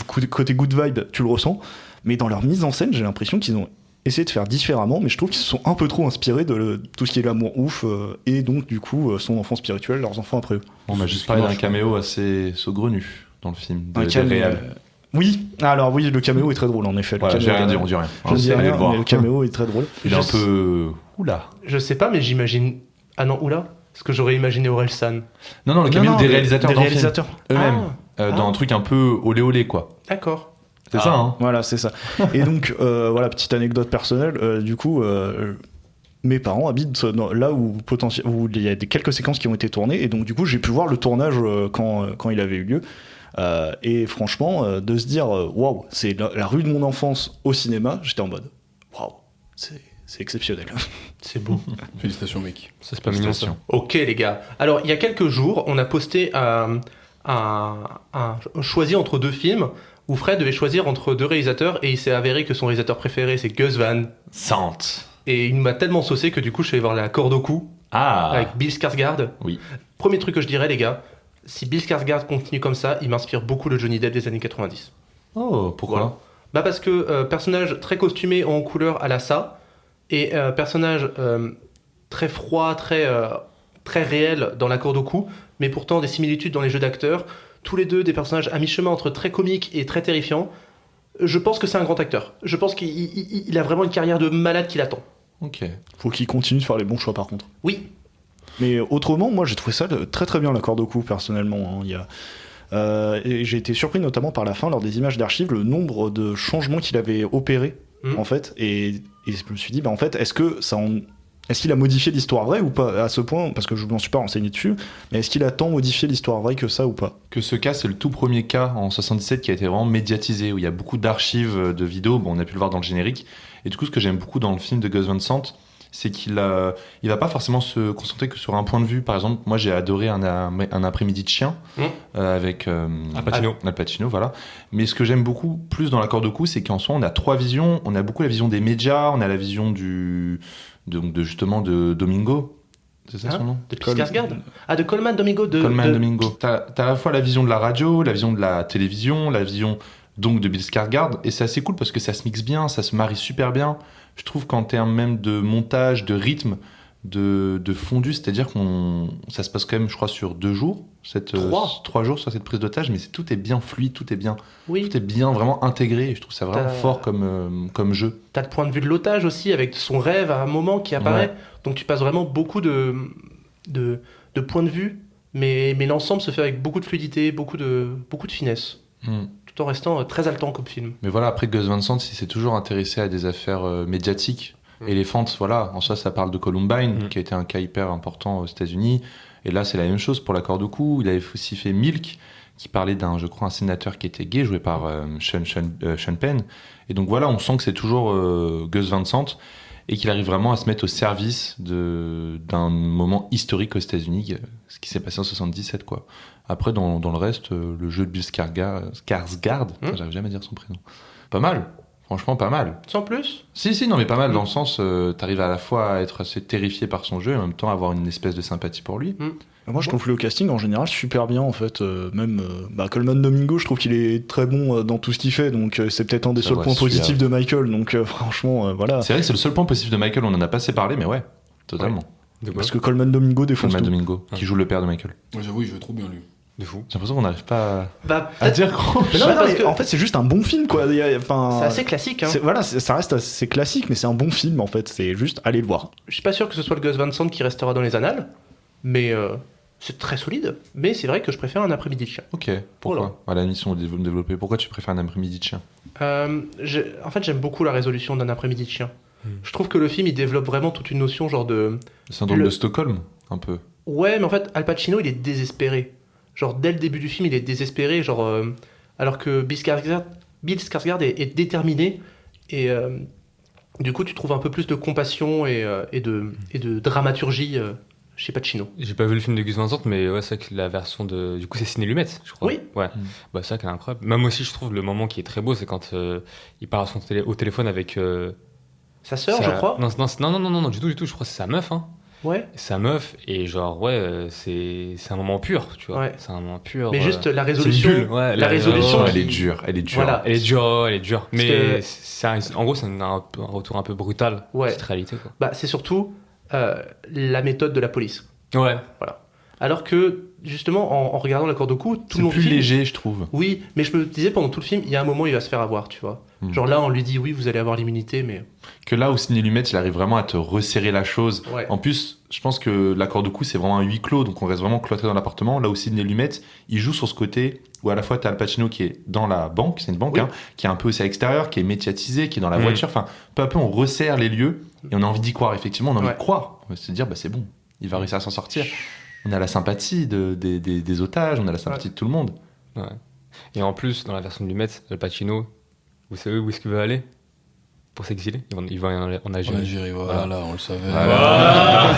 côté good vibe, tu le ressens. Mais dans leur mise en scène, j'ai l'impression qu'ils ont essayé de faire différemment, mais je trouve qu'ils se sont un peu trop inspirés de tout ce qui est l'amour ouf, et donc du coup son enfant spirituel, leurs enfants après eux. On m'a juste parlé d'un caméo assez saugrenu dans le film, Oui, alors oui, le caméo est très drôle en effet. Voilà, j'ai rien dit, on dit rien. Je dis Allez rien, le voir. mais le caméo est très drôle. Il est un peu... Oula. Je sais pas, mais j'imagine. Ah non, oula. Parce que j'aurais imaginé Orelsan. Non, le caméo des réalisateurs des dans le film. réalisateurs. Eux-mêmes. Dans un truc un peu olé olé quoi. D'accord. C'est ça, hein. Voilà, c'est ça. Et donc, voilà, petite anecdote personnelle, du coup, mes parents habitent là où il y a quelques séquences qui ont été tournées, et donc du coup, j'ai pu voir le tournage quand il avait eu lieu. Et franchement, de se dire, waouh, c'est la rue de mon enfance au cinéma, j'étais en mode, waouh, c'est exceptionnel. C'est beau. Félicitations mec. Ça, c'est pas mignon ça. Ok les gars. Alors il y a quelques jours, on a posté un choisi entre deux films où Fred devait choisir entre deux réalisateurs et il s'est avéré que son réalisateur préféré c'est Gus Van Sant. Et il m'a tellement saucé que du coup je suis allé voir La Corde au cou avec Bill Skarsgård. Oui. Premier truc que je dirais les gars, si Bill Skarsgård continue comme ça, il m'inspire beaucoup le Johnny Depp des années 90. Oh, pourquoi Voilà. Bah parce que personnage très costumé en couleur à la ça et personnage très froid, très réel dans La Corde au cou, mais pourtant des similitudes dans les jeux d'acteurs. Tous les deux des personnages à mi-chemin entre très comiques et très terrifiants. Je pense que c'est un grand acteur. Je pense qu'il a vraiment une carrière de malade qui l'attend. Ok. Faut qu'il continue de faire les bons choix par contre. Oui. Mais autrement, moi j'ai trouvé ça très très bien La Corde au cou personnellement. Hein. Et j'ai été surpris notamment par la fin, lors des images d'archives, le nombre de changements qu'il avait opérés en fait. Et je me suis dit, en fait, est-ce qu'il a modifié l'histoire vraie ou pas à ce point? Parce que je m'en suis pas renseigné dessus, mais est-ce qu'il a tant modifié l'histoire vraie que ça ou pas? Que ce cas, c'est le tout premier cas en 77 qui a été vraiment médiatisé, où il y a beaucoup d'archives de vidéos, on a pu le voir dans le générique. Et du coup, ce que j'aime beaucoup dans le film de Gus Van Sant, c'est qu'il va pas forcément se concentrer que sur un point de vue. Par exemple, moi j'ai adoré un après-midi de chien avec Al Pacino, voilà. Mais ce que j'aime beaucoup plus dans La Corde au cou, c'est qu'en soi on a trois visions. On a beaucoup la vision des médias, on a la vision de Domingo. C'est ça son nom? De Skarsgård. De Coleman Domingo. Domingo. T'as à la fois la vision de la radio, la vision de la télévision, la vision donc de Bill Skarsgård, et c'est assez cool parce que ça se mixe bien, ça se marie super bien. Je trouve qu'en termes même de montage, de rythme, de fondu, c'est-à-dire ça se passe quand même, je crois, sur 2 jours, 3 jours sur cette prise d'otage, mais tout est bien fluide, tout est bien vraiment intégré, et je trouve ça vraiment fort comme jeu. T'as le point de vue de l'otage aussi, avec son rêve à un moment qui apparaît, donc tu passes vraiment beaucoup de points de vue, mais l'ensemble se fait avec beaucoup de fluidité, beaucoup de finesse. Tout en restant très haletant comme film. Mais voilà, après Gus Van Sant, il s'est toujours intéressé à des affaires médiatiques. Elephant, voilà, en soi, ça parle de Columbine, qui a été un cas hyper important aux États-Unis. Et là, c'est la même chose pour La Corde au cou. Il avait aussi fait Milk, qui parlait un sénateur qui était gay, joué par Sean Penn. Et donc voilà, on sent que c'est toujours Gus Van Sant, et qu'il arrive vraiment à se mettre au service d'un moment historique aux États-Unis, ce qui s'est passé en 77, quoi. Après, dans le reste, le jeu de Bill Skarsgård, j'arrive jamais à dire son prénom. Pas mal, franchement pas mal. Sans plus? Si, non mais pas mal dans le sens, t'arrives à la fois à être assez terrifié par son jeu et en même temps à avoir une espèce de sympathie pour lui. Moi je trouve le casting en général super bien en fait, même Coleman Domingo, je trouve qu'il est très bon dans tout ce qu'il fait, donc c'est peut-être un des seuls points positifs de Michael, donc franchement voilà. C'est vrai que c'est le seul point positif de Michael, on en a pas assez parlé, mais ouais, totalement. Parce que Coleman Domingo défonce Coleman tout. Domingo, qui joue le père de Michael. Moi j'avoue, il joue trop bien lui. De fou. J'ai l'impression qu'on n'arrive pas Bah, à dire grand Mais non, Ouais, parce mais que- en fait, c'est juste un bon film, quoi. Enfin, c'est assez classique. Hein. voilà, ça reste assez classique, mais c'est un bon film, en fait. C'est juste, allez le voir. Je suis pas sûr que ce soit le Gus Van Sant qui restera dans les annales, mais c'est très solide. Mais c'est vrai que je préfère un après-midi de chien. Ok, pourquoi Voilà. À la mission de me développer, pourquoi tu préfères un après-midi de chien? En fait, j'aime beaucoup la résolution d'un après-midi de chien. Je trouve que le film, il développe vraiment toute une notion genre de... Le syndrome Le- de Stockholm, un peu. Ouais, mais en fait, Al Pacino, il est désespéré. Genre, dès le début du film, il est désespéré, genre... alors que Bill Skarsgård est déterminé, et du coup, tu trouves un peu plus de compassion et de dramaturgie chez Pacino. J'ai pas vu le film de Gus Van Sant, mais ouais, c'est vrai que la version de. Du coup, c'est Ciné Lumet, je crois. Oui. Ouais. Bah, c'est vrai qu'elle est incroyable. Même aussi, je trouve le moment qui est très beau, c'est quand il parle au téléphone avec. Sa sœur, je crois. Non, du tout. Je crois que c'est sa meuf, hein. Ouais. Sa meuf, et genre, ouais, c'est un moment pur, tu vois. Ouais. C'est un moment pur. Mais juste la c'est résolution... une bulle, ouais, la résolution Oh, qui- elle est dure, elle est dure. Voilà. Elle est dure. Parce Mais que- en gros, c'est un retour un peu brutal Ouais. de cette réalité, quoi. Bah, c'est surtout la méthode de la police. Ouais. Alors que, justement, en regardant l'accord de coup, tout C'est le long plus du film... léger, je trouve. Oui, mais je me disais pendant tout le film, il y a un moment, il va se faire avoir, tu vois. Genre là, on lui dit, oui, vous allez avoir l'immunité, mais... Que là, au Ciné Lumet, il arrive vraiment à te resserrer la chose. Ouais. En plus, je pense que l'accord de coup, c'est vraiment un huis clos, donc on reste vraiment cloîtré dans l'appartement. Là, au Ciné Lumet, il joue sur ce côté où à la fois, tu as Al Pacino qui est dans la banque, c'est une banque, Oui. hein, qui est un peu aussi à l'extérieur, qui est médiatisé, qui est dans la voiture. Enfin, peu à peu, on resserre les lieux et on a envie d'y croire, effectivement. On a envie Ouais. de croire. On va se dire, bah, c'est bon, il va réussir à s'en sortir. On a la sympathie des otages, on a la sympathie de tout le monde. Ouais. Et en plus, dans la version de Lumet, Al Pacino, vous savez où est-ce qu'il veut aller pour s'exiler? Il va en En Algérie. Algérie, voilà, on le savait. Voilà.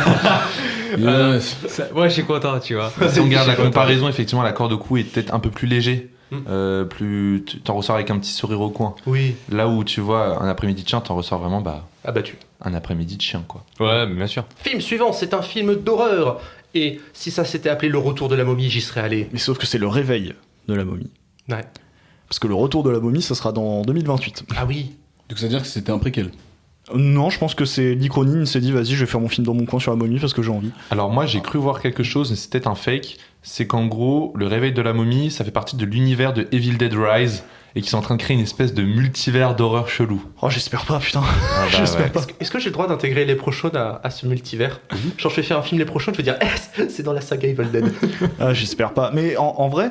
Yes. Ouais, je suis content, tu vois. Si on regarde la comparaison, effectivement, l'accord de coup est peut-être un peu plus léger. Mm. Plus, tu t'en ressors avec un petit sourire au coin. Oui. Là où tu vois un après-midi de chien, t'en ressors vraiment Abattu. un après-midi de chien, quoi. Ouais, mais bien sûr. Film suivant, c'est un film d'horreur. Et si ça s'était appelé Le Retour de la momie, j'y serais allé. Mais sauf que c'est le réveil de la momie. Ouais. Parce que le retour de la momie, ça sera dans 2028. Ah oui. Donc ça veut dire que c'était un préquel. Non, je pense que c'est l'Icronine, il s'est dit, vas-y, je vais faire mon film dans mon coin sur la momie parce que j'ai envie. Alors moi, j'ai cru voir quelque chose, mais c'était un fake. C'est qu'en gros, le réveil de la momie, ça fait partie de l'univers de Evil Dead Rise et qu'ils sont en train de créer une espèce de multivers d'horreur chelou. Oh, j'espère pas, putain. Ah bah J'espère ouais. pas. Est-ce que j'ai le droit d'intégrer Les Prochaines à ce multivers? Genre, je vais faire un film Les Prochaines, je vais dire, c'est dans la saga Evil Dead. Ah, j'espère pas. Mais en vrai,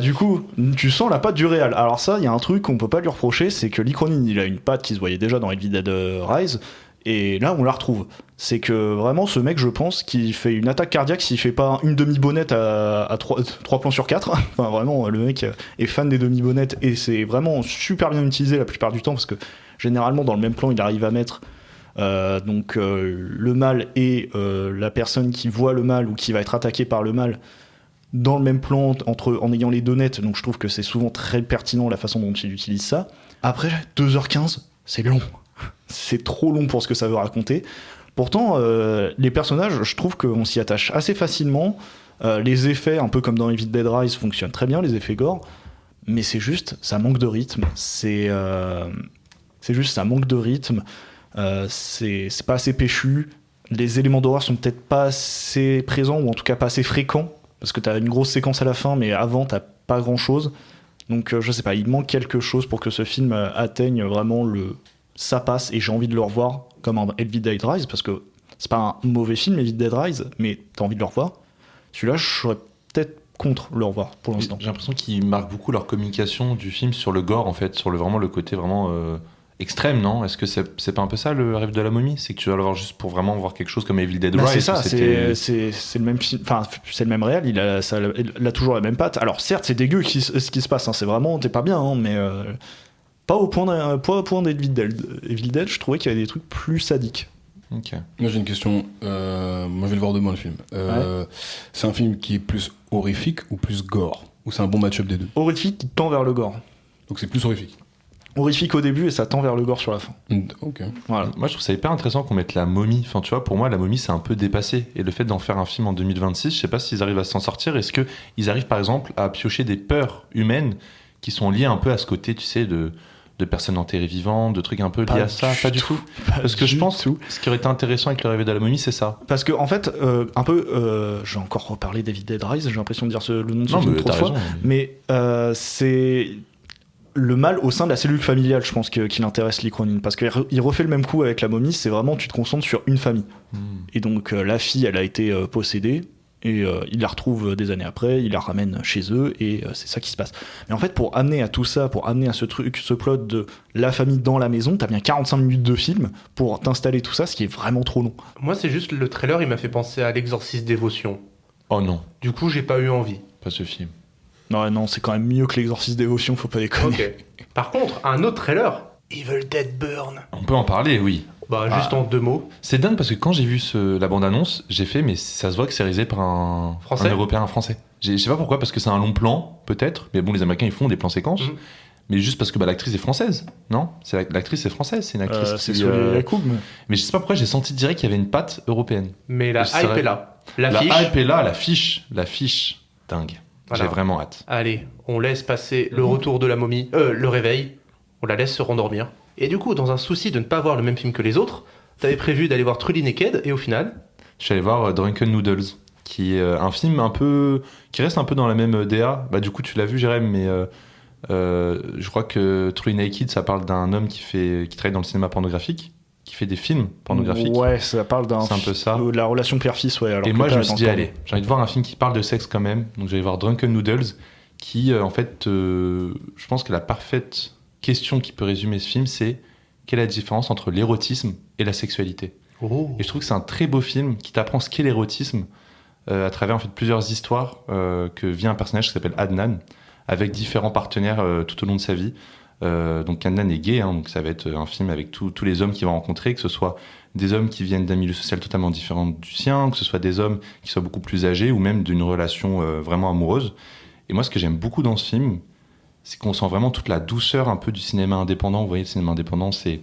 du coup, tu sens la patte du réal. Alors ça, il y a un truc qu'on peut pas lui reprocher, c'est que l'Icronine, il a une patte qui se voyait déjà dans Evil Dead Rise, et là, on la retrouve. C'est que vraiment, ce mec, je pense, qui fait une attaque cardiaque s'il fait pas une demi-bonnette à 3 plans sur 4. Enfin, vraiment, le mec est fan des demi-bonnettes, et c'est vraiment super bien utilisé la plupart du temps, parce que généralement, dans le même plan, il arrive à mettre le mal et la personne qui voit le mal ou qui va être attaquée par le mal dans le même plan en ayant les deux nets, donc je trouve que c'est souvent très pertinent la façon dont il utilise ça. Après 2h15, c'est long. C'est trop long pour ce que ça veut raconter. Pourtant, les personnages, je trouve qu'on s'y attache assez facilement. Les effets, un peu comme dans Evil Dead Rise, fonctionnent très bien, les effets gore. Mais c'est juste, ça manque de rythme. C'est juste, ça manque de rythme. C'est pas assez péchu. Les éléments d'horreur sont peut-être pas assez présents, ou en tout cas pas assez fréquents. Parce que t'as une grosse séquence à la fin, mais avant, t'as pas grand-chose. Donc, je sais pas, il manque quelque chose pour que ce film atteigne vraiment ça passe, et j'ai envie de le revoir comme un Evil Dead Rise, parce que c'est pas un mauvais film, Evil Dead Rise, mais t'as envie de le revoir. Celui-là, je serais peut-être contre le revoir pour l'instant. J'ai l'impression qu'ils marquent beaucoup leur communication du film sur le gore, en fait, sur vraiment le côté vraiment extrême, non? Est-ce que c'est pas un peu ça le rêve de la momie? C'est que tu vas le voir juste pour vraiment voir quelque chose comme Evil Dead Bah, Rise? c'est ça, où c'était- c'est le même film, enfin c'est le même réel, il a toujours la même patte. Alors certes, c'est dégueu ce qui se passe, hein, c'est vraiment, t'es pas bien, hein, mais pas au point d'Evil Dead. Evil Dead, je trouvais qu'il y avait des trucs plus sadiques. Ok. Moi j'ai une question. Moi je vais le voir demain le film. C'est un film qui est plus horrifique ou plus gore? Ou c'est un bon match-up des deux? Horrifique qui tend vers le gore. Donc c'est plus horrifique. Horrifique au début et ça tend vers le gore sur la fin. Ok. Voilà. Moi, je trouve ça hyper intéressant qu'on mette la momie. Enfin, tu vois, pour moi, la momie, c'est un peu dépassé. Et le fait d'en faire un film en 2026, je sais pas s'ils arrivent à s'en sortir. Est-ce qu'ils arrivent, par exemple, à piocher des peurs humaines qui sont liées un peu à ce côté, tu sais, de de personnes enterrées vivantes, de trucs un peu liés à ça? Pas du tout. Parce que je pense tout. ce qui aurait été intéressant avec le réveil de la momie, c'est ça. Parce que en fait, je vais encore reparler David Dead Rise, j'ai l'impression de dire le nom de ce Non, film mais trop t'as fois, raison. mais c'est le mal au sein de la cellule familiale, je pense, qu'il intéresse Lee Cronin, parce qu'il refait le même coup avec la momie, c'est vraiment, tu te concentres sur une famille. Et donc la fille, elle a été possédée, et il la retrouve des années après, il la ramène chez eux, et c'est ça qui se passe. Mais en fait, pour amener à tout ça, pour amener à ce plot de la famille dans la maison, t'as bien 45 minutes de film pour t'installer tout ça, ce qui est vraiment trop long. Moi, c'est juste le trailer, il m'a fait penser à l'Exorciste Dévotion. Oh non, Du coup, j'ai pas eu envie. pas ce film. Non, c'est quand même mieux que l'Exorciste Dévotion, faut pas déconner. Ok. Par contre, un autre trailer, Evil Dead Burn. On peut en parler, oui. Bah, juste en 2 mots. C'est dingue parce que quand j'ai vu la bande-annonce, j'ai fait, mais ça se voit que c'est réalisé par un Français Européen, un Français. Je sais pas pourquoi, parce que c'est un long plan, peut-être. Mais bon, les Américains, ils font des plans séquences. Mhm. Mais juste parce que l'actrice est française, non? L'actrice est française, c'est une actrice C'est qui... Sonia Yacoub, mais... Mais je sais pas pourquoi, j'ai senti direct qu'il y avait une patte européenne. Mais la Je serais- hype est là. La L'affiche. hype est là, l'affiche, dingue. Voilà. J'ai vraiment hâte. Allez, on laisse passer le retour de la momie, le réveil, on la laisse se rendormir. Et du coup, dans un souci de ne pas voir le même film que les autres, t'avais prévu d'aller voir Truly Naked, et au final, Je suis allé voir Drunken Noodles, qui est un film un peu... qui reste un peu dans la même DA. Bah du coup, tu l'as vu, Jérém, mais je crois que Truly Naked, ça parle d'un homme qui travaille dans le cinéma pornographique, qui fait des films pornographiques. Ouais, ça parle C'est un peu ça. de la relation père-fils, ouais. Alors Et que moi, t'as je me suis dit, encore- allez, j'ai envie de voir un film qui parle de sexe quand même. Donc, j'allais voir Drunken Noodles, qui, en fait, je pense que la parfaite question qui peut résumer ce film, c'est quelle est la différence entre l'érotisme et la sexualité. Et je trouve que c'est un très beau film qui t'apprend ce qu'est l'érotisme à travers, en fait, plusieurs histoires que vit un personnage qui s'appelle Adnan, avec différents partenaires tout au long de sa vie. Donc Adnan est gay, hein, donc ça va être un film avec tous les hommes qu'il va rencontrer, que ce soit des hommes qui viennent d'un milieu social totalement différent du sien, que ce soit des hommes qui soient beaucoup plus âgés ou même d'une relation vraiment amoureuse. Et moi, ce que j'aime beaucoup dans ce film, c'est qu'on sent vraiment toute la douceur un peu du cinéma indépendant. Vous voyez, le cinéma indépendant, c'est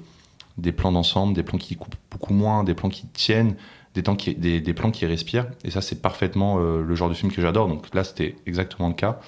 des plans d'ensemble, des plans qui coupent beaucoup moins, des plans qui tiennent, des plans qui respirent. Et ça, c'est parfaitement le genre de film que j'adore. Donc là, c'était exactement le cas.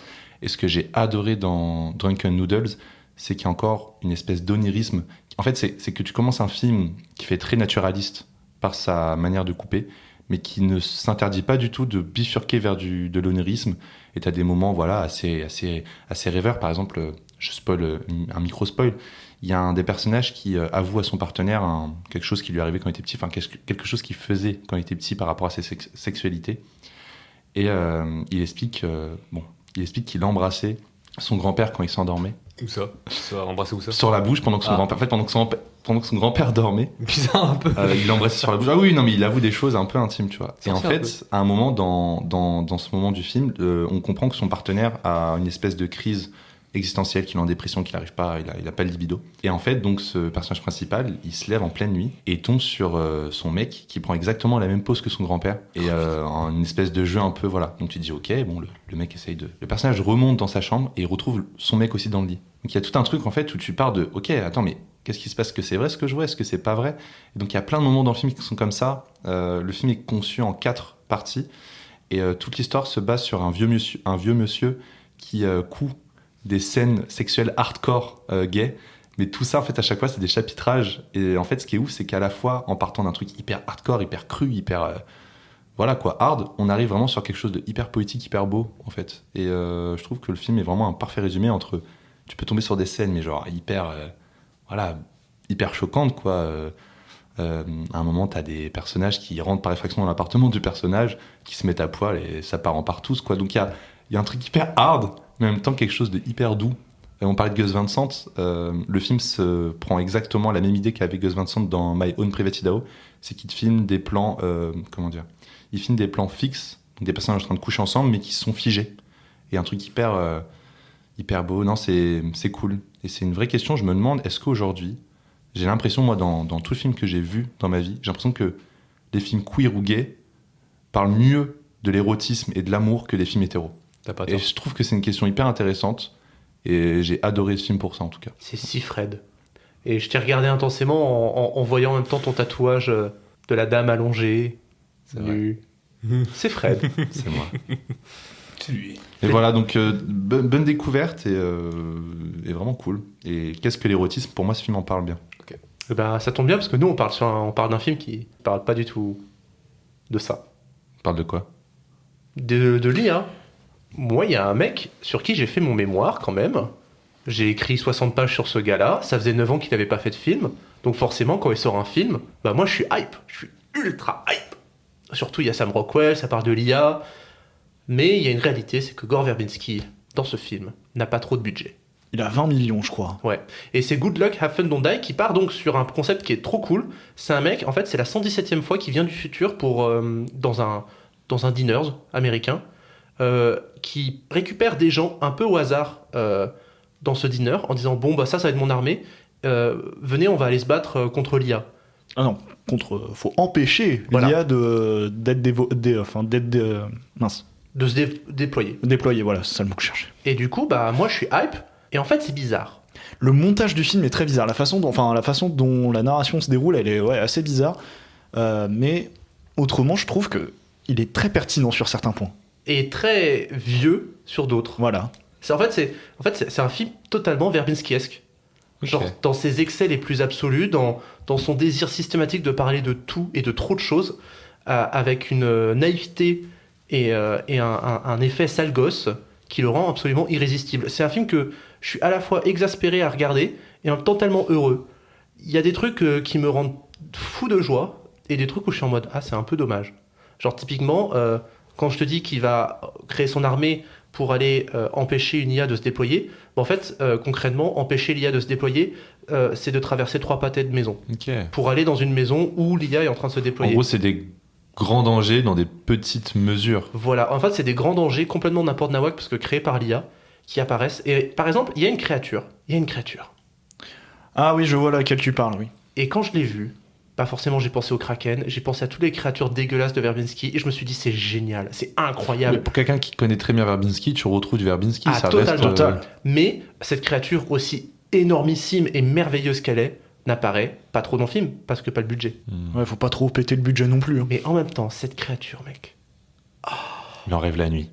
Et ce que j'ai adoré dans Drunken Noodles, c'est qu'il y a encore une espèce d'onirisme. En fait, c'est que tu commences un film qui fait très naturaliste par sa manière de couper, mais qui ne s'interdit pas du tout de bifurquer vers de l'onirisme. Et tu as des moments voilà, assez rêveurs. Par exemple, je spoil un micro-spoil, il y a un des personnages qui avoue à son partenaire quelque chose qui lui arrivait quand il était petit, enfin quelque chose qu'il faisait quand il était petit par rapport à sa sexualité. Et il explique qu'il embrassait son grand-père quand il s'endormait. Où ça? Ça va embrasser où ça? Sur la bouche pendant que son grand-père, en fait, pendant que son grand-père dormait. Bizarre un peu. Il l'embrassait sur la bouche. Ah oui, non, mais il avoue des choses un peu intimes, tu vois. Et en fait, à un moment dans ce moment du film, on comprend que son partenaire a une espèce de crise existentielle, qu'il est en dépression, qu'il n'arrive pas, il a pas le libido. Et en fait, donc, ce personnage principal, il se lève en pleine nuit et tombe sur son mec qui prend exactement la même pose que son grand-père. Et en une espèce de jeu un peu, voilà. Donc tu te dis, ok, bon, le mec essaye de... Le personnage remonte dans sa chambre et il retrouve son mec aussi dans le lit. Donc il y a tout un truc, en fait, où tu pars de, ok, attends, mais qu'est-ce qui se passe? Est-ce que c'est vrai ce que je vois? Est-ce que c'est pas vrai? Et donc il y a plein de moments dans le film qui sont comme ça. Le film est conçu en 4 parties. Et toute l'histoire se base sur un vieux monsieur qui coud des scènes sexuelles hardcore gays, mais tout ça en fait à chaque fois c'est des chapitrages. Et en fait ce qui est ouf, c'est qu'à la fois en partant d'un truc hyper hardcore, hyper cru, hyper voilà quoi, hard, on arrive vraiment sur quelque chose de hyper poétique, hyper beau en fait. Et je trouve que le film est vraiment un parfait résumé entre, tu peux tomber sur des scènes mais genre hyper hyper choquantes quoi. À un moment t'as des personnages qui rentrent par effraction dans l'appartement du personnage, qui se mettent à poil et ça part en partous quoi. Donc il y a un truc hyper hard, mais en même temps quelque chose de hyper doux. Et on parlait de Gus Van Sant, le film se prend exactement la même idée qu'avec Gus Van Sant dans My Own Private Idaho, c'est qu'il filme des plans, il filme des plans fixes, donc des personnages en train de coucher ensemble, mais qui sont figés. Et un truc hyper beau, non, c'est cool. Et c'est une vraie question, je me demande, est-ce qu'aujourd'hui, j'ai l'impression, moi, dans tout film que j'ai vu dans ma vie, j'ai l'impression que les films queer ou gays parlent mieux de l'érotisme et de l'amour que les films hétéros. T'as pas Et tort. je trouve que c'est une question hyper intéressante et j'ai adoré ce film pour ça en tout cas. c'est si Fred. Et je t'ai regardé intensément en voyant en même temps ton tatouage de la dame allongée, C'est nue. C'est Fred. C'est moi. C'est lui. Et voilà, donc bonne découverte et vraiment cool. Et qu'est-ce que l'érotisme? Pour moi, ce film en parle bien. Bah, ça tombe bien parce que nous, on parle d'un film qui parle pas du tout de ça. On parle de quoi? De l'IA. Moi, il y a un mec sur qui j'ai fait mon mémoire quand même. J'ai écrit 60 pages sur ce gars-là. Ça faisait 9 ans qu'il n'avait pas fait de film. Donc forcément, quand il sort un film, bah moi, je suis hype. Je suis ultra hype. Surtout, il y a Sam Rockwell, ça parle de l'IA. Mais il y a une réalité, c'est que Gore Verbinski, dans ce film, n'a pas trop de budget. Il a 20 millions, je crois. Ouais. Et c'est Good Luck, Have Fun, Don't Die qui part donc sur un concept qui est trop cool. C'est un mec, en fait, c'est la 117e fois qu'il vient du futur pour, dans un diners américain, qui récupère des gens un peu au hasard dans ce diner en disant bon, bah ça va être mon armée. Venez, on va aller se battre contre l'IA. Ah non, faut empêcher l'IA mince. De se déployer. Déployer, voilà, c'est ça le mot que je cherchais. Et du coup, bah moi je suis hype. Et en fait, c'est bizarre. Le montage du film est très bizarre. La façon dont la narration se déroule, elle est assez bizarre. Mais autrement, je trouve que il est très pertinent sur certains points. Et très vieux sur d'autres. Voilà. C'est un film totalement Verbinski-esque. Genre dans ses excès les plus absolus, dans son désir systématique de parler de tout et de trop de choses, avec une naïveté et un effet sale gosse qui le rend absolument irrésistible. C'est un film que je suis à la fois exaspéré à regarder et en même temps tellement heureux. Il y a des trucs qui me rendent fou de joie et des trucs où je suis en mode ah c'est un peu dommage. Genre typiquement quand je te dis qu'il va créer son armée pour aller empêcher une IA de se déployer, en fait concrètement empêcher l'IA de se déployer c'est de traverser 3 pâtés de maison pour aller dans une maison où l'IA est en train de se déployer. En gros, c'est des grands dangers dans des petites mesures. Voilà, en fait c'est des grands dangers complètement n'importe nawak parce que créés par l'IA qui apparaissent. Et par exemple, il y a une créature. Ah oui, je vois laquelle tu parles, oui. Et quand je l'ai vue, pas forcément j'ai pensé au Kraken, j'ai pensé à toutes les créatures dégueulasses de Verbinski et je me suis dit c'est génial, c'est incroyable. Mais pour quelqu'un qui connaît très bien Verbinski, tu retrouves du Verbinski, ah, ça total. reste... Mais cette créature aussi énormissime et merveilleuse qu'elle est, n'apparaît pas trop dans le film parce que pas le budget. Ouais, faut pas trop péter le budget non plus. Hein. Mais en même temps, cette créature, mec. Il en rêve la nuit.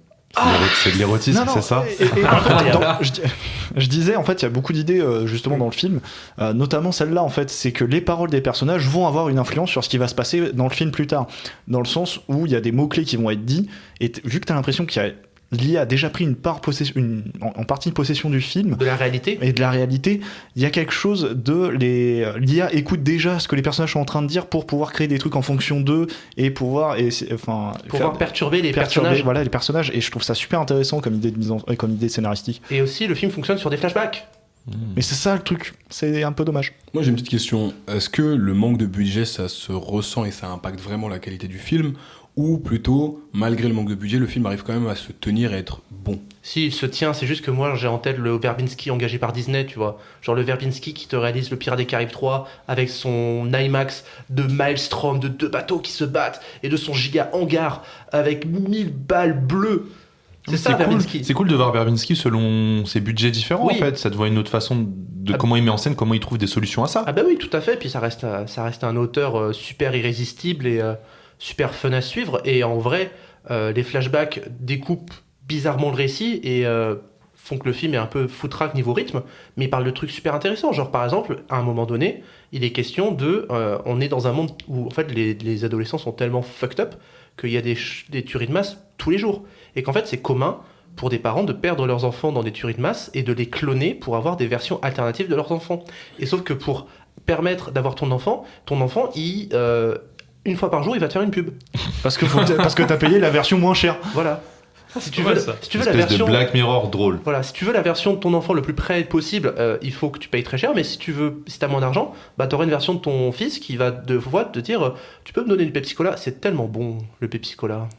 C'est de l'érotisme, c'est ça. Et en fait, je disais, en fait, il y a beaucoup d'idées justement dans le film, notamment celle-là, en fait, c'est que les paroles des personnages vont avoir une influence sur ce qui va se passer dans le film plus tard, dans le sens où il y a des mots-clés qui vont être dits, et vu que tu as l'impression l'IA a déjà pris en partie possession du film. De la réalité. Et de la réalité, il y a quelque chose l'IA écoute déjà ce que les personnages sont en train de dire pour pouvoir créer des trucs en fonction d'eux et pouvoir perturber les personnages. Voilà, les personnages. Et je trouve ça super intéressant comme idée scénaristique. Et aussi, le film fonctionne sur des flashbacks. Mais c'est ça le truc, c'est un peu dommage. Moi j'ai une petite question, est-ce que le manque de budget ça se ressent et ça impacte vraiment la qualité du film, ou plutôt malgré le manque de budget le film arrive quand même à se tenir et être bon? Si, il se tient, c'est juste que moi j'ai en tête le Verbinski engagé par Disney, tu vois, genre le Verbinski qui te réalise le Pirates des Caraïbes 3 avec son IMAX de Maelstrom, de 2 bateaux qui se battent et de son giga hangar avec 1000 balles bleues. C'est ça, Verbinski. C'est cool de voir Verbinski selon ses budgets différents, oui. En fait. Ça te voit une autre façon de comment il met en scène, comment il trouve des solutions à ça. Ah bah oui, tout à fait. Puis ça reste un auteur super irrésistible et super fun à suivre. Et en vrai, les flashbacks découpent bizarrement le récit et font que le film est un peu foutraque niveau rythme, mais il parle de trucs super intéressants. Genre par exemple, à un moment donné, il est question de... on est dans un monde où en fait les adolescents sont tellement fucked up qu'il y a des tueries de masse tous les jours. Et qu'en fait c'est commun pour des parents de perdre leurs enfants dans des tueries de masse et de les cloner pour avoir des versions alternatives de leurs enfants. Et sauf que pour permettre d'avoir ton enfant, il... une fois par jour, il va te faire une pub. Parce que t'as payé la version moins chère. Voilà. Si tu veux la Espèce version de Black Mirror drôle. Voilà, si tu veux la version de ton enfant le plus près possible, il faut que tu payes très cher. Mais si t'as moins d'argent, bah t'auras une version de ton fils qui va te dire, tu peux me donner du Pepsi Cola, c'est tellement bon le Pepsi Cola,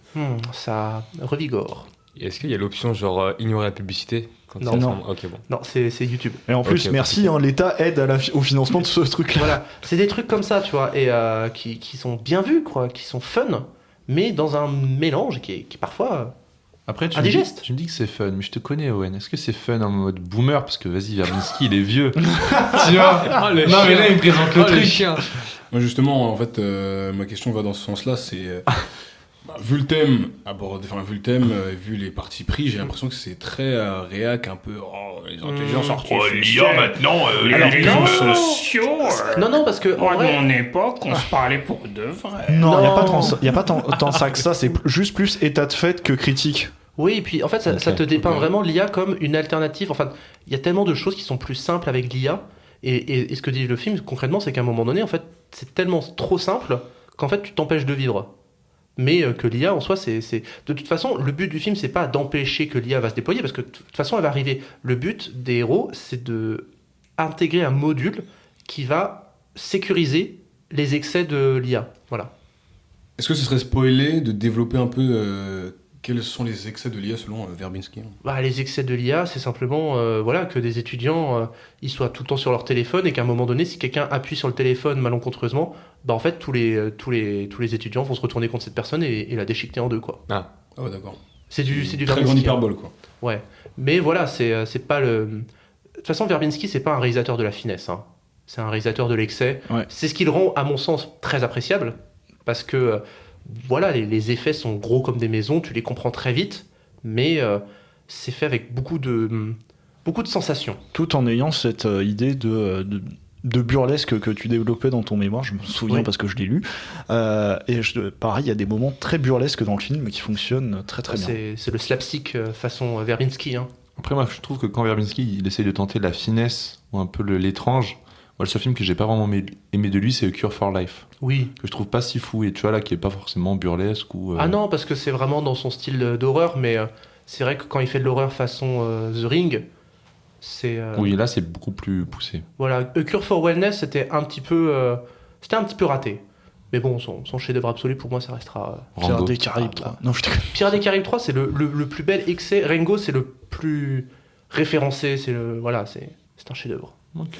ça revigore. Et est-ce qu'il y a l'option genre ignorer la publicité quand Non. Ok, bon. Non, c'est YouTube. Et en plus, merci, hein, l'État aide au financement de ce truc-là. Voilà, c'est des trucs comme ça, tu vois, et qui sont bien vus, quoi, qui sont fun, mais dans un mélange qui est parfois. Après, tu indigeste. me dis que c'est fun, mais je te connais, Owen. Est-ce que c'est fun en mode boomer? Parce que vas-y, Verbinski, il est vieux. Tu vois? Mais là, il me présente le truc. Moi, justement, en fait, ma question va dans ce sens-là. C'est Vu le thème, vu les parties pris, j'ai l'impression que c'est très réac, un peu. Oh, les intelligences artificielles. maintenant, Non, parce que en vrai, mon époque, on se parlait pour de vrai. Non, il Non. n'y a pas tant ça que ça, c'est juste plus état de fait que critique. oui, et puis en fait, ça te dépeint vraiment l'IA comme une alternative. Enfin, il y a tellement de choses qui sont plus simples avec l'IA. Et ce que dit le film, concrètement, c'est qu'à un moment donné, en fait, c'est tellement trop simple qu'en fait, tu t'empêches de vivre. Mais que l'IA, en soi, c'est... De toute façon, le but du film, c'est pas d'empêcher que l'IA va se déployer, parce que de toute façon, elle va arriver. Le but des héros, c'est de intégrer un module qui va sécuriser les excès de l'IA. Voilà. Est-ce que ce serait spoilé de développer un peu quels sont les excès de l'IA selon Verbinski? Bah, les excès de l'IA, c'est simplement voilà, que des étudiants ils soient tout le temps sur leur téléphone et qu'à un moment donné, si quelqu'un appuie sur le téléphone malencontreusement, bah, en fait, tous les étudiants vont se retourner contre cette personne et la déchiqueter en deux. Quoi. Ah ouais, d'accord. C'est du Très Verbinski, grande hein. hyperbole, quoi. Ouais. Mais voilà, c'est pas le. De toute façon, Verbinski, c'est pas un réalisateur de la finesse. Hein. C'est un réalisateur de l'excès. Ouais. C'est ce qui le rend, à mon sens, très appréciable. Parce que, voilà, les effets sont gros comme des maisons, tu les comprends très vite. Mais c'est fait avec beaucoup de sensations. Tout en ayant cette idée de burlesque que tu développais dans ton mémoire, je me souviens Oui. parce que je l'ai lu. Pareil, il y a des moments très burlesques dans le film qui fonctionnent très très bien. C'est le slapstick façon Verbinski. Hein. Après, moi, je trouve que quand Verbinski il essaye de tenter la finesse ou un peu l'étrange, moi, le seul film que j'ai pas vraiment aimé de lui, c'est A Cure for Life, Oui. que je trouve pas si fou et tu vois là, qui est pas forcément burlesque ou. Ah non, parce que c'est vraiment dans son style d'horreur, mais c'est vrai que quand il fait de l'horreur façon The Ring, c'est... Oui, là, c'est beaucoup plus poussé. Voilà, A Cure for Wellness, c'était un petit peu raté. Mais bon, son chef-d'œuvre absolu, pour moi, ça restera... Pirates Rambo. des Caraïbes 3. Non, je déconne. Pirates des Caraïbes 3, c'est le plus bel excès. Rango, c'est le plus référencé. C'est un chef-d'œuvre. Ok.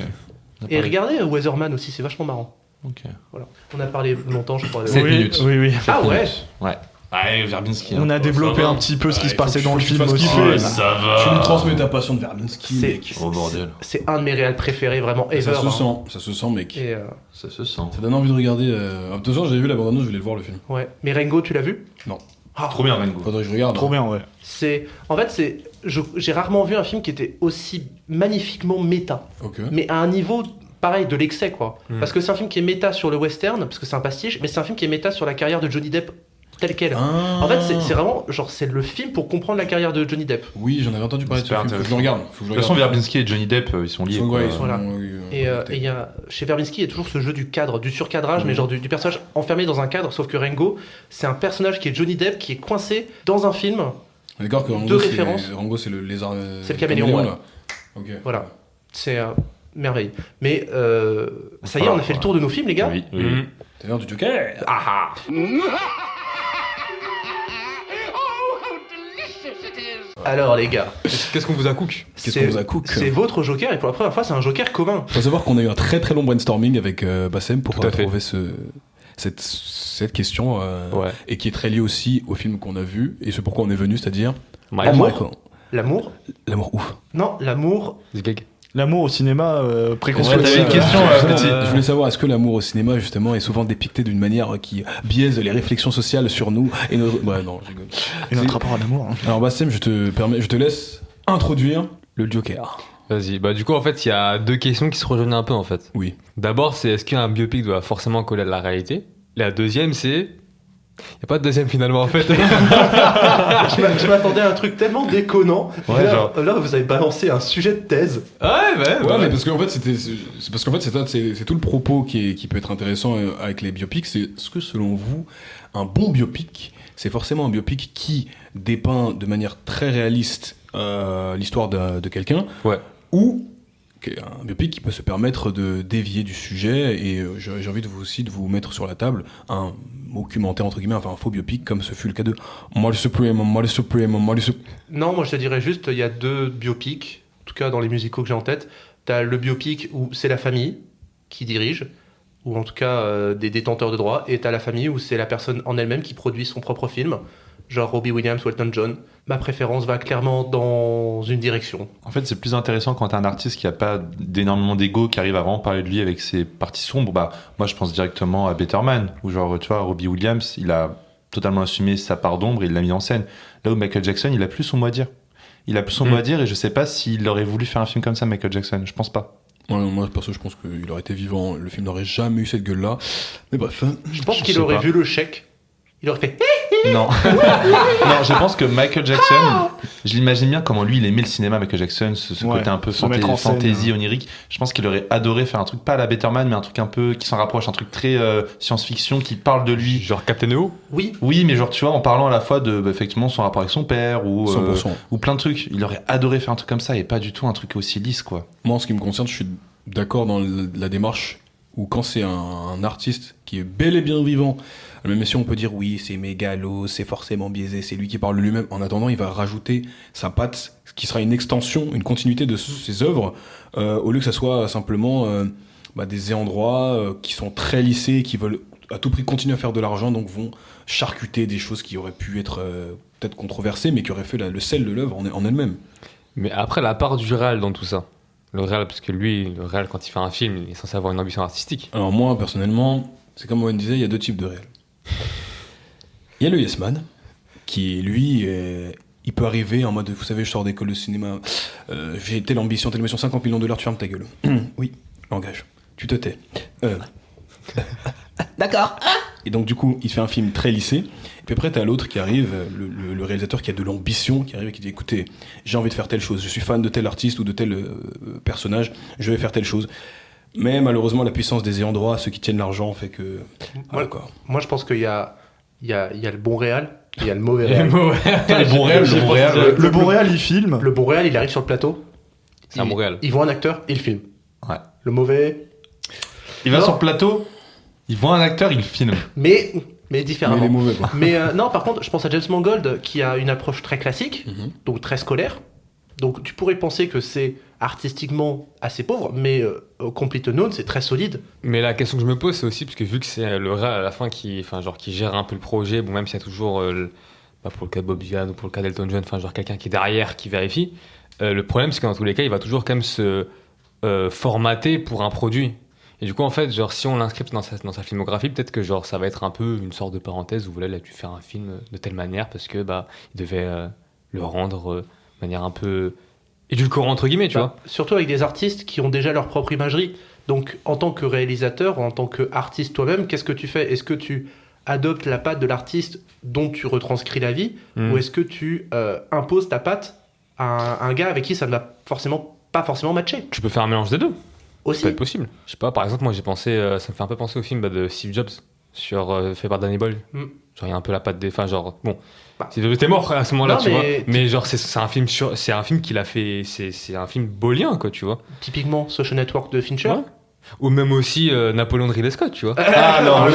Et regardez Weatherman aussi, c'est vachement marrant. Ok. Voilà. On a parlé longtemps, je crois. de- 7 Oui, minutes. oui. Ah ouais. Ouais. Ouais, Verbinski. On a développé va. un petit peu ce qui Ouais, se passait dans le faut que tu film fasses aussi. kiffer. Ouais. Ça va. Tu nous transmets ta passion de Verbinski, C'est- mec. Oh bordel. C'est un de mes réels préférés, vraiment, ever. Ça se sent, mec. Et, Ça se sent. Ça donne envie de regarder. De toute façon, j'avais vu la bande-annonce, je voulais le voir le film. ouais. Mais Rango, tu l'as vu? Non. Ah, Trop bien, Rango. Faudrait que je regarde. Trop bien, ouais. J'ai rarement vu un film qui était aussi magnifiquement méta. Ok. Mais à un niveau pareil de l'excès, quoi. Mm. Parce que c'est un film qui est méta sur le western, parce que c'est un pastiche, mais c'est un film qui est méta sur la carrière de Johnny Depp tel quel. Ah. En fait, c'est vraiment, genre, c'est le film pour comprendre la carrière de Johnny Depp. Oui, j'en avais entendu parler de ce Super film. Faut que je le intéressant. regarde. Faut que je De le toute façon, regarde. Verbinski et Johnny Depp, ils sont liés. Ils sont- quoi. ouais, ils sont- Voilà. oui, Et il y a, chez Verbinski, il y a toujours ce jeu du cadre, du surcadrage, Mhm. mais genre du personnage enfermé dans un cadre, sauf que Rango, c'est un personnage qui est Johnny Depp, qui est coincé dans un film. On est d'accord que Deux Rango, références. Rango, c'est le lézard. C'est le caméléon, ouais. là. Ok. Voilà. C'est merveille. Mais ça y est, Voilà, on a fait le tour de nos films, les gars. Oui, oui. Mhm. T'as l'air du Joker. Ah Alors, les gars, Qu'est-ce qu'on vous a cook? Qu'est-ce qu'on vous a cook C'est votre Joker, et pour la première fois, c'est un Joker commun. Faut savoir qu'on a eu un très très long brainstorming avec Bassem pour Tout à fait. trouver cette question Ouais. et qui est très liée aussi au film qu'on a vu et ce pourquoi on est venu, c'est-à-dire Michael. Amour. L'amour L'amour ouf. Non, l'amour. Zgeg. L'amour au cinéma préconçu. Ouais, t'avais une question, petit. Je voulais savoir, est-ce que l'amour au cinéma justement est souvent dépicté d'une manière qui biaise les réflexions sociales sur nous et notre... Ouais, non, je rigole. Et notre rapport à l'amour. Hein. Alors Bassem, je te laisse introduire le Joker. Vas-y. Bah, du coup, en fait, il y a deux questions qui se rejoignent un peu, en fait. Oui. D'abord, c'est est-ce qu'un biopic doit forcément coller à la réalité? La deuxième, c'est. Il n'y a pas de deuxième finalement, en fait. Je m'attendais à un truc tellement déconnant. Ouais, là, vous avez balancé un sujet de thèse. Ouais, mais parce qu'en fait, c'est tout le propos qui peut être intéressant avec les biopics. C'est ce que, selon vous, un bon biopic, c'est forcément un biopic qui dépeint de manière très réaliste l'histoire de quelqu'un, Ouais. ou un biopic qui peut se permettre de dévier du sujet. Et j'ai envie de vous mettre sur la table un documentaire, entre guillemets, enfin un faux biopic, comme ce fut le cas de Moi le Supreme. Non, moi je te dirais juste, il y a deux biopics, en tout cas dans les musicaux que j'ai en tête. T'as le biopic où c'est la famille qui dirige, ou en tout cas des détenteurs de droits, et t'as la famille où c'est la personne en elle-même qui produit son propre film, genre Robbie Williams ou Elton John. Ma préférence va clairement dans une direction. En fait, c'est plus intéressant quand t'as un artiste qui a pas d'énormément d'ego, qui arrive à vraiment parler de lui avec ses parties sombres. Bah, moi, je pense directement à Better Man, où genre, tu vois, Robbie Williams, il a totalement assumé sa part d'ombre et il l'a mis en scène. Là où Michael Jackson, il a plus son mot à dire. Il a plus son mot à dire et je sais pas s'il aurait voulu faire un film comme ça, Michael Jackson. Je pense pas. Ouais, moi, perso, je pense qu'il aurait été vivant. Le film n'aurait jamais eu cette gueule-là. Mais bref. Je pense qu'il sais aurait pas. vu le chèque. Il aurait fait. Non. Non, je pense que Michael Jackson, je l'imagine bien comment lui il aimait le cinéma, Michael Jackson, ce Ouais, côté un peu se mettre en scène, fantaisie, onirique. Je pense qu'il aurait adoré faire un truc, pas à la Betterman, mais un truc un peu qui s'en rapproche, un truc très science-fiction qui parle de lui. Genre Captain EO. Oui. Oui, mais genre, tu vois, en parlant à la fois de effectivement son rapport avec son père ou 100%. ou plein de trucs. Il aurait adoré faire un truc comme ça et pas du tout un truc aussi lisse, quoi. Moi, en ce qui me concerne, je suis d'accord dans la démarche où quand c'est un artiste qui est bel et bien vivant, même si on peut dire oui, c'est mégalo, c'est forcément biaisé, c'est lui qui parle de lui-même, en attendant, il va rajouter sa patte, qui sera une extension, une continuité de ses œuvres, au lieu que ça soit simplement des endroits qui sont très lissés, qui veulent à tout prix continuer à faire de l'argent, donc vont charcuter des choses qui auraient pu être peut-être controversées, mais qui auraient fait le sel de l'œuvre en elle-même. Mais après, la part du réal dans tout ça. Le réal, parce que lui, le réal, quand il fait un film, il est censé avoir une ambition artistique. Alors moi, personnellement, c'est comme Owen disait, il y a deux types de réels. Il y a le Yes Man, qui lui, il peut arriver en mode, vous savez, je sors d'école de cinéma, j'ai telle ambition, 50 millions de dollars, tu fermes ta gueule. Oui, langage, tu te tais. D'accord. Et donc du coup, il fait un film très lissé. Et puis après, t'as l'autre qui arrive, le réalisateur qui a de l'ambition, qui arrive et qui dit, écoutez, j'ai envie de faire telle chose, je suis fan de tel artiste ou de tel personnage, je vais faire telle chose. Mais malheureusement, la puissance des ayants droit, ceux qui tiennent l'argent, fait que... Voilà, quoi. Moi, je pense qu'il y a le bon réal et il y a le mauvais réal. Le bon réel, le bon réel. Le bon réal, il filme. Le bon réal, il arrive sur le plateau. C'est un bon réal. Il voit un acteur, il filme. Ouais. Le mauvais. Il va Non. sur le plateau, il voit un acteur, il filme. Mais Mais différemment. il est mauvais, quoi. Mais non, par contre, je pense à James Mangold qui a une approche très classique, Mhm. donc très scolaire. Donc tu pourrais penser que c'est artistiquement assez pauvre, mais Complete Unknown, c'est très solide. Mais la question que je me pose, c'est aussi parce que vu que c'est le réal à la fin qui gère un peu le projet, bon, même s'il y a toujours, pour le cas de Bob Dylan ou pour le cas d'Elton John, enfin, genre quelqu'un qui est derrière, qui vérifie, le problème, c'est que dans tous les cas, il va toujours quand même se formater pour un produit. Et du coup, en fait, genre, si on l'inscrit dans sa filmographie, peut-être que genre, ça va être un peu une sorte de parenthèse où voilà, il a dû faire un film de telle manière parce que il devait le rendre de manière un peu édulcorée, entre guillemets, tu vois. Surtout avec des artistes qui ont déjà leur propre imagerie. Donc en tant que réalisateur, en tant qu'artiste toi-même, qu'est-ce que tu fais? Est-ce que tu adoptes la patte de l'artiste dont tu retranscris la vie, ou est-ce que tu imposes ta patte à un gars avec qui ça ne va pas forcément matcher? Tu peux faire un mélange des deux. Ça Aussi. peut être possible. Je sais pas, par exemple, moi j'ai pensé, ça me fait un peu penser au film de Steve Jobs, fait par Danny Boyle. Mm. Genre il y a un peu la patte des. Enfin, genre, bon. Bah. Steve Jobs était mort à ce moment-là, Non, tu vois. mais- Mais genre, c'est un film c'est un film qu'il a fait. C'est un film bolien, quoi, tu vois. Typiquement Social Network de Fincher. Ouais. Ou même aussi Napoléon de Ridley Scott, tu vois. Ah non, on va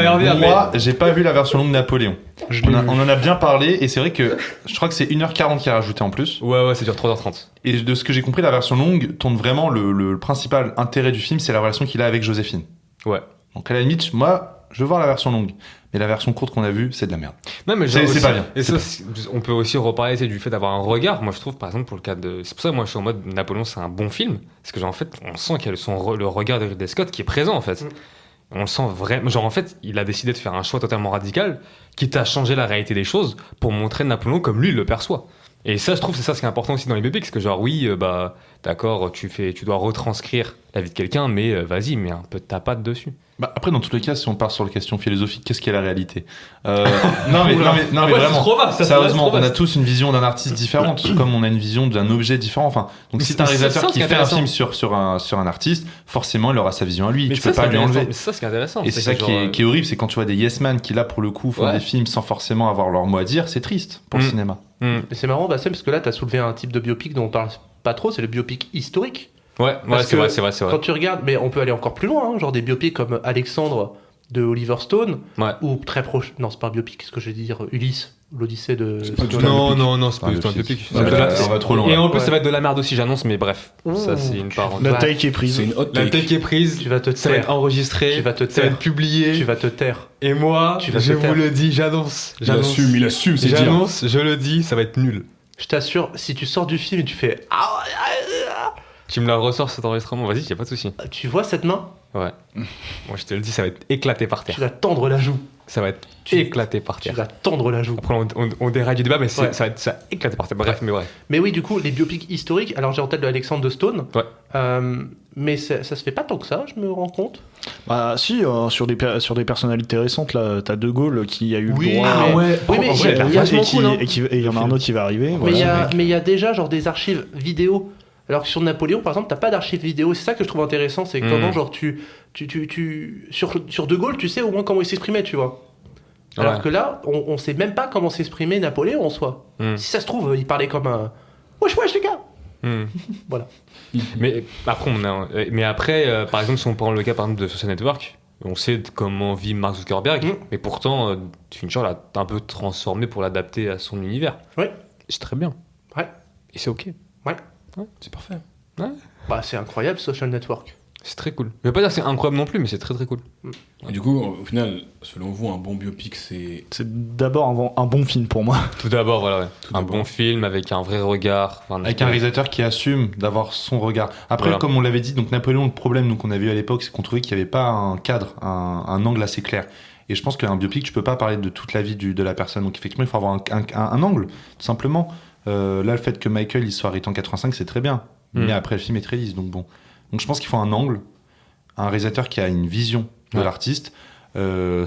y revenir. Moi, j'ai pas vu la version longue de Napoléon. On en a bien parlé et c'est vrai que je crois que c'est 1h40 qui a rajouté en plus. Ouais, ça dure 3h30. Et de ce que j'ai compris, la version longue tourne vraiment le principal intérêt du film, c'est la relation qu'il a avec Joséphine. Ouais. Donc à la limite, moi, je veux voir la version longue. Mais la version courte qu'on a vue, c'est de la merde. Non, mais C'est genre aussi- pas bien. Et ça, on peut aussi reparler du fait d'avoir un regard. Moi, je trouve, par exemple, pour le cas de. C'est pour ça que moi, je suis en mode Napoléon, c'est un bon film. Parce que, genre, en fait, on sent qu'il y a le regard de Ridley Scott qui est présent, en fait. On le sent vraiment. Genre, en fait, il a décidé de faire un choix totalement radical, quitte à changer la réalité des choses pour montrer Napoléon comme lui il le perçoit. Et ça, je trouve, c'est ça ce qui est important aussi dans les biopics. Parce que, genre, oui, d'accord, tu dois retranscrire la vie de quelqu'un, mais vas-y, mets un peu de ta patte dessus. Bah, après, dans tous les cas, si on part sur la question philosophique, qu'est-ce qu'est la réalité Non, mais vraiment. Sérieusement, on a tous une vision d'un artiste différente, tout comme on a une vision d'un objet différent. Enfin, donc Mais si t'as un c'est réalisateur ça, qui ce qui est fait un intéressant. film sur un artiste, forcément, il aura sa vision à lui. Mais Tu peux pas lui enlever. C'est ça ce qui est intéressant. Et c'est ça que, qui genre, est horrible, c'est quand tu vois des yes man qui là pour le coup font Ouais. des films sans forcément avoir leur mot à dire, c'est triste pour le cinéma. Et c'est marrant, Bassem, parce que là, tu as soulevé un type de biopic dont on parle pas trop, c'est le biopic historique. Ouais, Parce c'est que vrai. Quand tu regardes, mais on peut aller encore plus loin, hein, genre des biopics comme Alexandre de Oliver Stone, Ouais. ou très proche. Non, c'est pas un biopic, qu'est-ce que je vais dire Ulysse, l'Odyssée de. pas du tout un Non, biopic. non, c'est pas Ah, du tout un biopic. biopic. Ouais, on va trop loin. Et en plus, Ouais. ça va être de la merde aussi, j'annonce, mais bref. Ouh. Ça, c'est une parenthèse. Notre taille qui est prise. C'est une hot La take. take est prise, Tu vas te ça va être taire. enregistré, Tu vas te ça va taire. être publié. Tu vas te taire. Et moi, Tu vas je te taire. vous le dis, j'annonce. Il assume, c'est dire. J'annonce, je le dis, ça va être nul. Je t'assure, si tu sors du film et tu fais. Tu me la ressors cet enregistrement, vas-y, y a pas de souci. Tu vois cette main? Ouais. Moi, je te le dis, ça va être éclaté par terre. Tu vas tendre la joue. ça va être éclaté par Tu terre. vas tendre la joue. Après, on déraille du débat, mais Ouais. ça va éclater par terre. Bref, mais bref. Mais oui, du coup, les biopics historiques, alors j'ai en tête de Alexandre de Stone, Ouais. mais ça se fait pas tant que ça, je me rends compte. Bah si, sur des personnalités récentes, là, t'as De Gaulle qui a eu Oui, le droit. mais- ouais. Oui, mais En il vrai, y a et vachement qui- cool, hein. et il y en a un autre qui va arriver. Mais voilà. il y a déjà genre des archives vidéo. Alors que sur Napoléon, par exemple, t'as pas d'archives vidéo. C'est ça que je trouve intéressant, c'est comment genre sur De Gaulle, tu sais au moins comment il s'exprimait, tu vois. Alors Ouais. que là, on sait même pas comment s'exprimait Napoléon en soi. Si ça se trouve, il parlait comme un wesh wesh les gars. Voilà. Mais après, par exemple, si on prend le cas par exemple de Social Network, on sait comment vit Mark Zuckerberg, mais pourtant, Fincher l'a un peu transformé pour l'adapter à son univers. Ouais. C'est très bien. Ouais. Et c'est ok. C'est parfait. Bah c'est incroyable Social Network. C'est très cool. Je vais pas dire que c'est incroyable non plus, mais c'est très très cool. Et du coup, au final, selon vous, un bon biopic, c'est C'est d'abord un bon film pour moi. Tout d'abord, voilà, ouais. Tout Un d'abord. bon film avec un vrai regard. Enfin, Avec un réalisateur qui assume d'avoir son regard. Après, Voilà. comme on l'avait dit, donc Napoléon, le problème nous, qu'on avait eu à l'époque, c'est qu'on trouvait qu'il n'y avait pas un cadre, un angle assez clair. Et je pense qu'un biopic, tu peux pas parler de toute la vie de la personne. Donc effectivement, il faut avoir un angle, tout simplement. Là, le fait que Michael il soit arrêté en 85, c'est très bien. Mais après, le film est très lisse, donc bon. Donc je pense qu'il faut un angle, un réalisateur qui a une vision de l'artiste.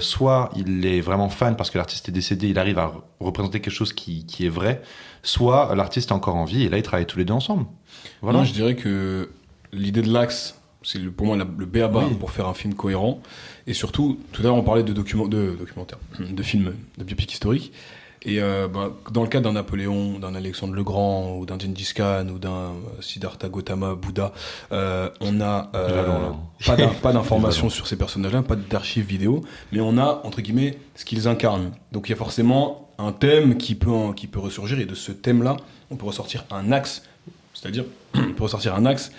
Soit il est vraiment fan parce que l'artiste est décédé, il arrive à représenter quelque chose qui est vrai, soit l'artiste est encore en vie et là ils travaillent tous les deux ensemble. Voilà. Moi, je dirais que l'idée de l'axe, c'est pour moi le b.a.-ba Oui. pour faire un film cohérent. Et surtout, tout à l'heure, on parlait de documentaires, de films, de biopic historiques. Et dans le cas d'un Napoléon, d'un Alexandre le Grand, ou d'un Gengis Khan, ou d'un Siddhartha Gautama, Bouddha, on a pas d'informations sur ces personnages-là, pas d'archives vidéo, mais on a, entre guillemets, ce qu'ils incarnent. Donc il y a forcément un thème qui peut ressurgir, et de ce thème-là, on peut ressortir un axe, c'est-à-dire, on peut ressortir un axe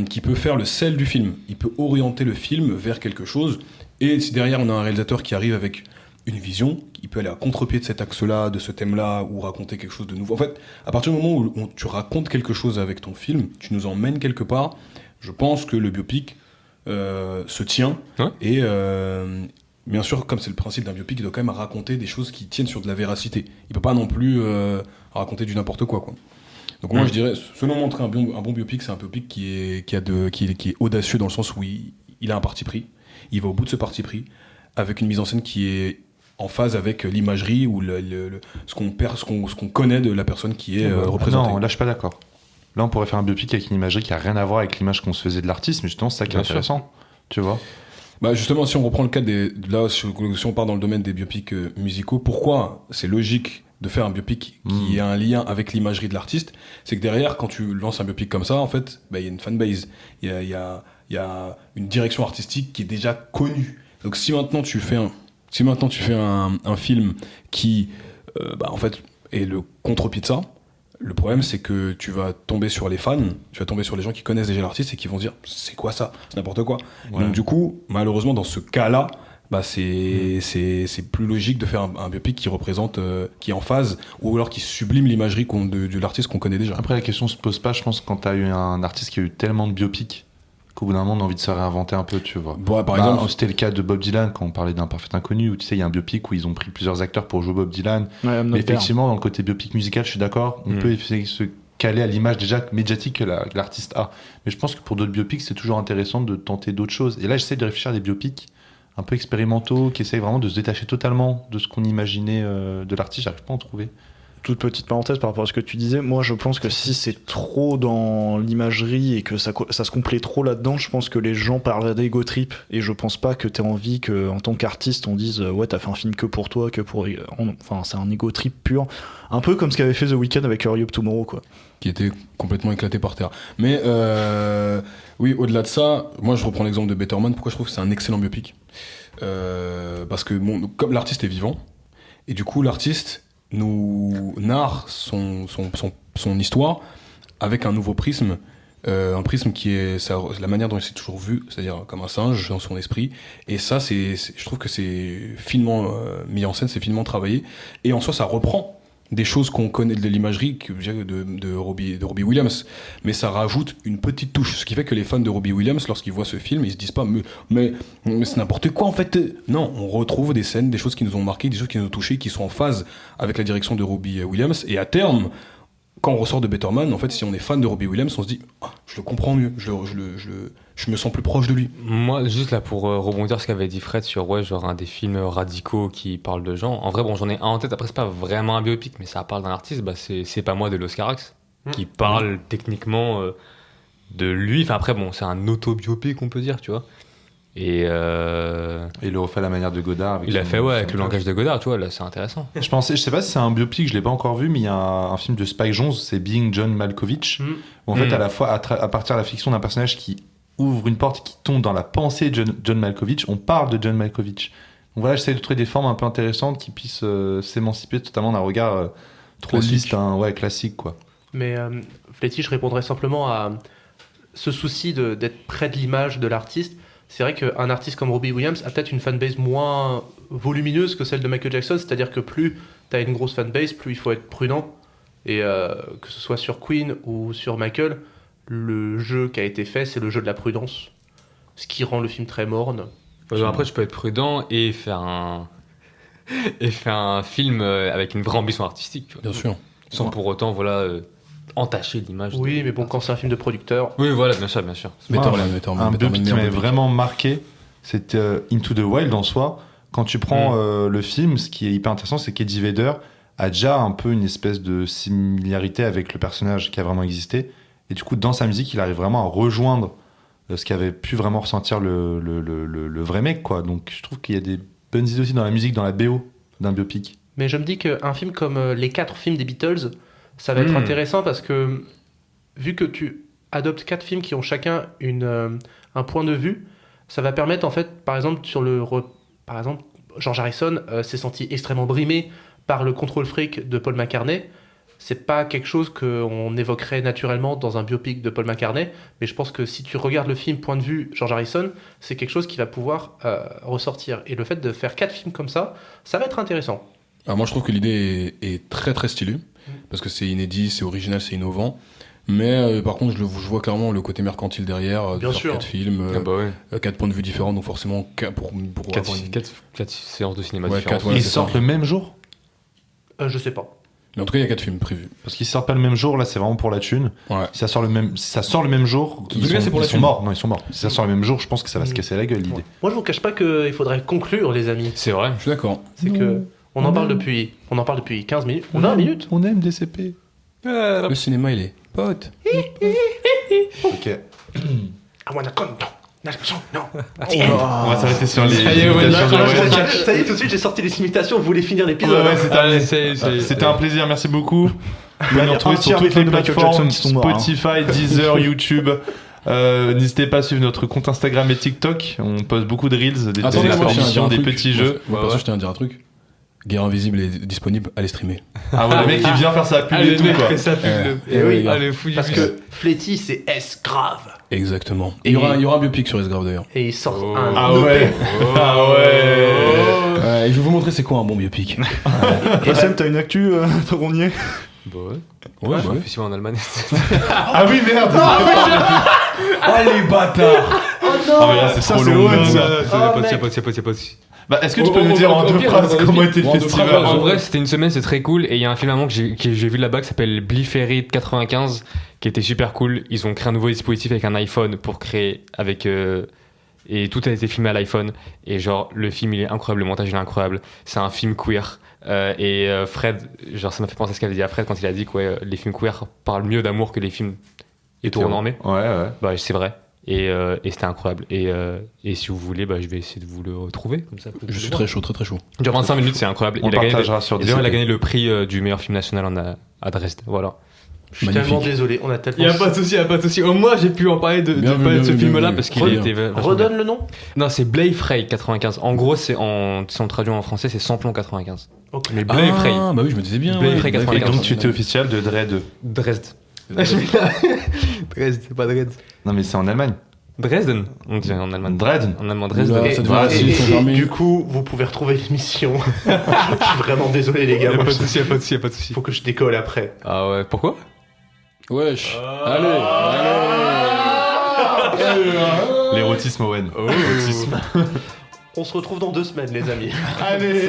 qui peut faire le sel du film. Il peut orienter le film vers quelque chose, et si derrière on a un réalisateur qui arrive avec une vision, il peut aller à contre-pied de cet axe-là, de ce thème-là, ou raconter quelque chose de nouveau. En fait, à partir du moment où tu racontes quelque chose avec ton film, tu nous emmènes quelque part, je pense que le biopic se tient, et bien sûr, comme c'est le principe d'un biopic, il doit quand même raconter des choses qui tiennent sur de la véracité. Il peut pas non plus raconter du n'importe quoi. Donc moi je dirais, selon moi, un bon biopic, c'est un biopic qui est audacieux dans le sens où il a un parti pris, il va au bout de ce parti pris, avec une mise en scène qui est en phase avec l'imagerie ou ce qu'on connaît de la personne qui est représentée. Non, là je suis pas d'accord. Là on pourrait faire un biopic avec une imagerie qui a rien à voir avec l'image qu'on se faisait de l'artiste, mais justement c'est ça qui est Bien sûr. intéressant. Tu vois. Bah justement, si on reprend le cas si on part dans le domaine des biopics musicaux, pourquoi c'est logique de faire un biopic qui a un lien avec l'imagerie de l'artiste? C'est que derrière, quand tu lances un biopic comme ça, en fait, il y a une fanbase, il y a une direction artistique qui est déjà connue. Donc si maintenant tu fais un film qui, en fait, est le contre-pied de ça, le problème c'est que tu vas tomber sur les fans, tu vas tomber sur les gens qui connaissent déjà l'artiste et qui vont se dire c'est quoi ça, c'est n'importe quoi. Ouais. Donc du coup, malheureusement dans ce cas-là, c'est plus logique de faire un biopic qui représente, qui est en phase, ou alors qui sublime l'imagerie de l'artiste qu'on connaît déjà. Après la question se pose pas, je pense, quand t'as eu un artiste qui a eu tellement de biopics qu'au bout d'un moment on a envie de se réinventer un peu, tu vois. Par exemple, c'était le cas de Bob Dylan quand on parlait d'un Parfait Inconnu, où tu sais il y a un biopic où ils ont pris plusieurs acteurs pour jouer Bob Dylan. Ouais, Mais effectivement dans le côté biopic musical, je suis d'accord, on peut se caler à l'image déjà médiatique que l'artiste a. Mais je pense que pour d'autres biopics, c'est toujours intéressant de tenter d'autres choses. Et là, j'essaie de réfléchir à des biopics un peu expérimentaux, qui essayent vraiment de se détacher totalement de ce qu'on imaginait de l'artiste. J'arrive pas à en trouver. Toute petite parenthèse par rapport à ce que tu disais, moi je pense que si c'est trop dans l'imagerie et que ça se complaît trop là-dedans, je pense que les gens parleraient d'ego trip, et je pense pas que t'aies envie que en tant qu'artiste on dise ouais t'as fait un film que pour toi, que pour... Enfin c'est un ego trip pur, un peu comme ce qu'avait fait The Weeknd avec Hurry Up Tomorrow quoi. Qui était complètement éclaté par terre. Mais oui, au-delà de ça, moi je reprends l'exemple de Better Man. Pourquoi je trouve que c'est un excellent biopic? Parce que comme l'artiste est vivant, et du coup l'artiste nous narre son histoire avec un nouveau prisme, un prisme qui est la manière dont il s'est toujours vu, c'est-à-dire comme un singe dans son esprit. Et ça, je trouve que c'est finement mis en scène, c'est finement travaillé, et en soi ça reprend des choses qu'on connaît de l'imagerie de Robbie Williams, mais ça rajoute une petite touche, ce qui fait que les fans de Robbie Williams, lorsqu'ils voient ce film, ils se disent pas mais c'est n'importe quoi en fait. Non, on retrouve des scènes, des choses qui nous ont marqué, des choses qui nous ont touché, qui sont en phase avec la direction de Robbie Williams, et à terme, quand on ressort de Better Man, en fait, si on est fan de Robbie Williams, on se dit je le comprends mieux, je me sens plus proche de lui. Moi, juste là pour rebondir ce qu'avait dit Fred sur genre un des films radicaux qui parlent de gens. En vrai, bon, j'en ai un en tête. Après, c'est pas vraiment un biopic, mais ça parle d'un artiste. Bah, c'est pas moi de Los Carax qui parle techniquement de lui. Enfin, après, bon, c'est un autobiopic, on peut dire, tu vois. Et il le refait à la manière de Godard. Il l'a fait, avec le langage de Godard, tu vois. Là, c'est intéressant. Je sais pas si c'est un biopic, je l'ai pas encore vu, mais il y a un film de Spike Jonze, c'est Being John Malkovich, où en fait, à la fois, à partir de la fiction d'un personnage qui ouvre une porte qui tombe dans la pensée de John Malkovich, on parle de John Malkovich. Donc voilà, j'essaie de trouver des formes un peu intéressantes qui puissent s'émanciper totalement d'un regard trop lisse, classique, quoi. Mais Fletty, je répondrais simplement à ce souci d'être près de l'image de l'artiste. C'est vrai qu'un artiste comme Robbie Williams a peut-être une fanbase moins volumineuse que celle de Michael Jackson, c'est-à-dire que plus tu as une grosse fanbase, plus il faut être prudent. Et que ce soit sur Queen ou sur Michael, le jeu qui a été fait, c'est le jeu de la prudence, ce qui rend le film très morne. Après, je peux être prudent et faire un film avec une vraie ambition artistique, tu vois. Bien sûr. Sans pour autant, entacher l'image. Oui, mais bon, quand c'est un film de producteur... Oui, voilà, bien sûr. Un biopic qui m'avait vraiment marqué, c'était Into the Wild en soi. Quand tu prends le film, ce qui est hyper intéressant, c'est qu'Eddie Vedder a déjà un peu une espèce de similarité avec le personnage qui a vraiment existé. Et du coup, dans sa musique, il arrive vraiment à rejoindre ce qu'avait pu vraiment ressentir le vrai mec, quoi. Donc, je trouve qu'il y a des bonnes idées aussi dans la musique, dans la BO d'un biopic. Mais je me dis qu'un film comme les 4 films des Beatles, ça va être intéressant parce que, vu que tu adoptes 4 films qui ont chacun un point de vue, ça va permettre, en fait, par exemple, George Harrison s'est senti extrêmement brimé par le contrôle fric de Paul McCartney. C'est pas quelque chose qu'on évoquerait naturellement dans un biopic de Paul McCartney, mais je pense que si tu regardes le film point de vue George Harrison, c'est quelque chose qui va pouvoir ressortir. Et le fait de faire 4 films comme ça va être intéressant. Alors moi je trouve que l'idée est très très stylée, parce que c'est inédit, c'est original, c'est innovant. Mais par contre, je vois clairement le côté mercantile derrière. Bien sûr. 4 films, 4 points de vue différents, donc forcément pour 4 séances de cinéma Ouais, différentes. Ils sortent le même jour ? Je sais pas. Mais en tout cas, il y a 4 films prévus. Parce qu'ils sortent pas le même jour, là c'est vraiment pour la thune. Ouais. Si ça sort le même jour, ils sont morts. Non, ils sont morts. Si ça sort le même jour, je pense que ça va se casser la gueule, l'idée. Moi, je vous cache pas qu'il faudrait conclure, les amis. C'est vrai. Je suis d'accord. C'est que on en parle depuis 15 minutes. 20 minutes. On aime DCP. Le cinéma, il est pote. Ok. I wanna come down. Non. On va s'arrêter sur les Ça y est, tout de suite, j'ai sorti les imitations. Vous voulez finir l'épisode? C'était un plaisir, merci beaucoup. Vous pouvez nous retrouver sur entier toutes les de Michael Jackson plateformes, qui sont morts, hein. Spotify, Deezer, YouTube. N'hésitez pas à suivre notre compte Instagram et TikTok. On poste beaucoup de reels, des informations, des petits jeux. Je tiens à dire un truc. Guerre Invisible est disponible, allez streamer. Ah ouais, le mec il vient faire sa pub et tout quoi. Oui, parce que Fletty, c'est S grave. Exactement. Il y aura un biopic sur S-Grave d'ailleurs. Et il sort Ah ouais. Et je vais vous montrer c'est quoi un bon biopic. Et Sam, t'as une actu, on y est? Ouais, festival en Allemagne. Ah oui, merde. Ah les bâtards. Oh non. Ah mais là c'est trop long. C'est pas. Bah est-ce que tu peux nous dire en 2 phrases comment était le festival? En vrai, c'était une semaine, c'est très cool. Et il y a un film allemand que j'ai vu là-bas qui s'appelle Bliferit 95, qui était super cool. Ils ont créé un nouveau dispositif avec un iPhone pour créer avec. Et tout a été filmé à l'iPhone. Et genre, le film, il est incroyable, le montage, il est incroyable. C'est un film queer. Fred, genre, ça m'a fait penser à ce qu'avait dit à Fred quand il a dit que les films queer parlent mieux d'amour que les films hétéronormés. Ouais. Bah, c'est vrai. Et c'était incroyable. Et si vous voulez, je vais essayer de vous le retrouver. Comme ça, Je suis très chaud. Il dure 25 minutes, c'est incroyable. On partagera sur il a gagné le prix du meilleur film national à Dresde. Voilà. Je suis tellement désolé, on a tellement... Il y a pas de souci. Au moins, j'ai pu en parler de ce film-là parce qu'il a été... Redonne le nom. Non, c'est Blade Frey 95. En gros, si on traduit en français, c'est Samplon 95. Ok. Mais Blade Frey. Ah bah oui, je me disais bien. Blade Frey 95. Et donc tu étais officiel de Dresde. Dresde, c'est pas Dresde. Non mais c'est en Allemagne. Dresden, on dit en allemand. Dresden. En allemand, Dresden. Oula, Et, ça devient facile, ça permet. du coup, vous pouvez retrouver l'émission. Je suis vraiment désolé, les Y gars. a Moi, pas de souci, y a pas de souci, y a pas de souci. faut que je décolle après. Ah ouais, pourquoi? Wesh. Allez. L'érotisme, Owen. On se retrouve dans 2 semaines, les amis. Allez.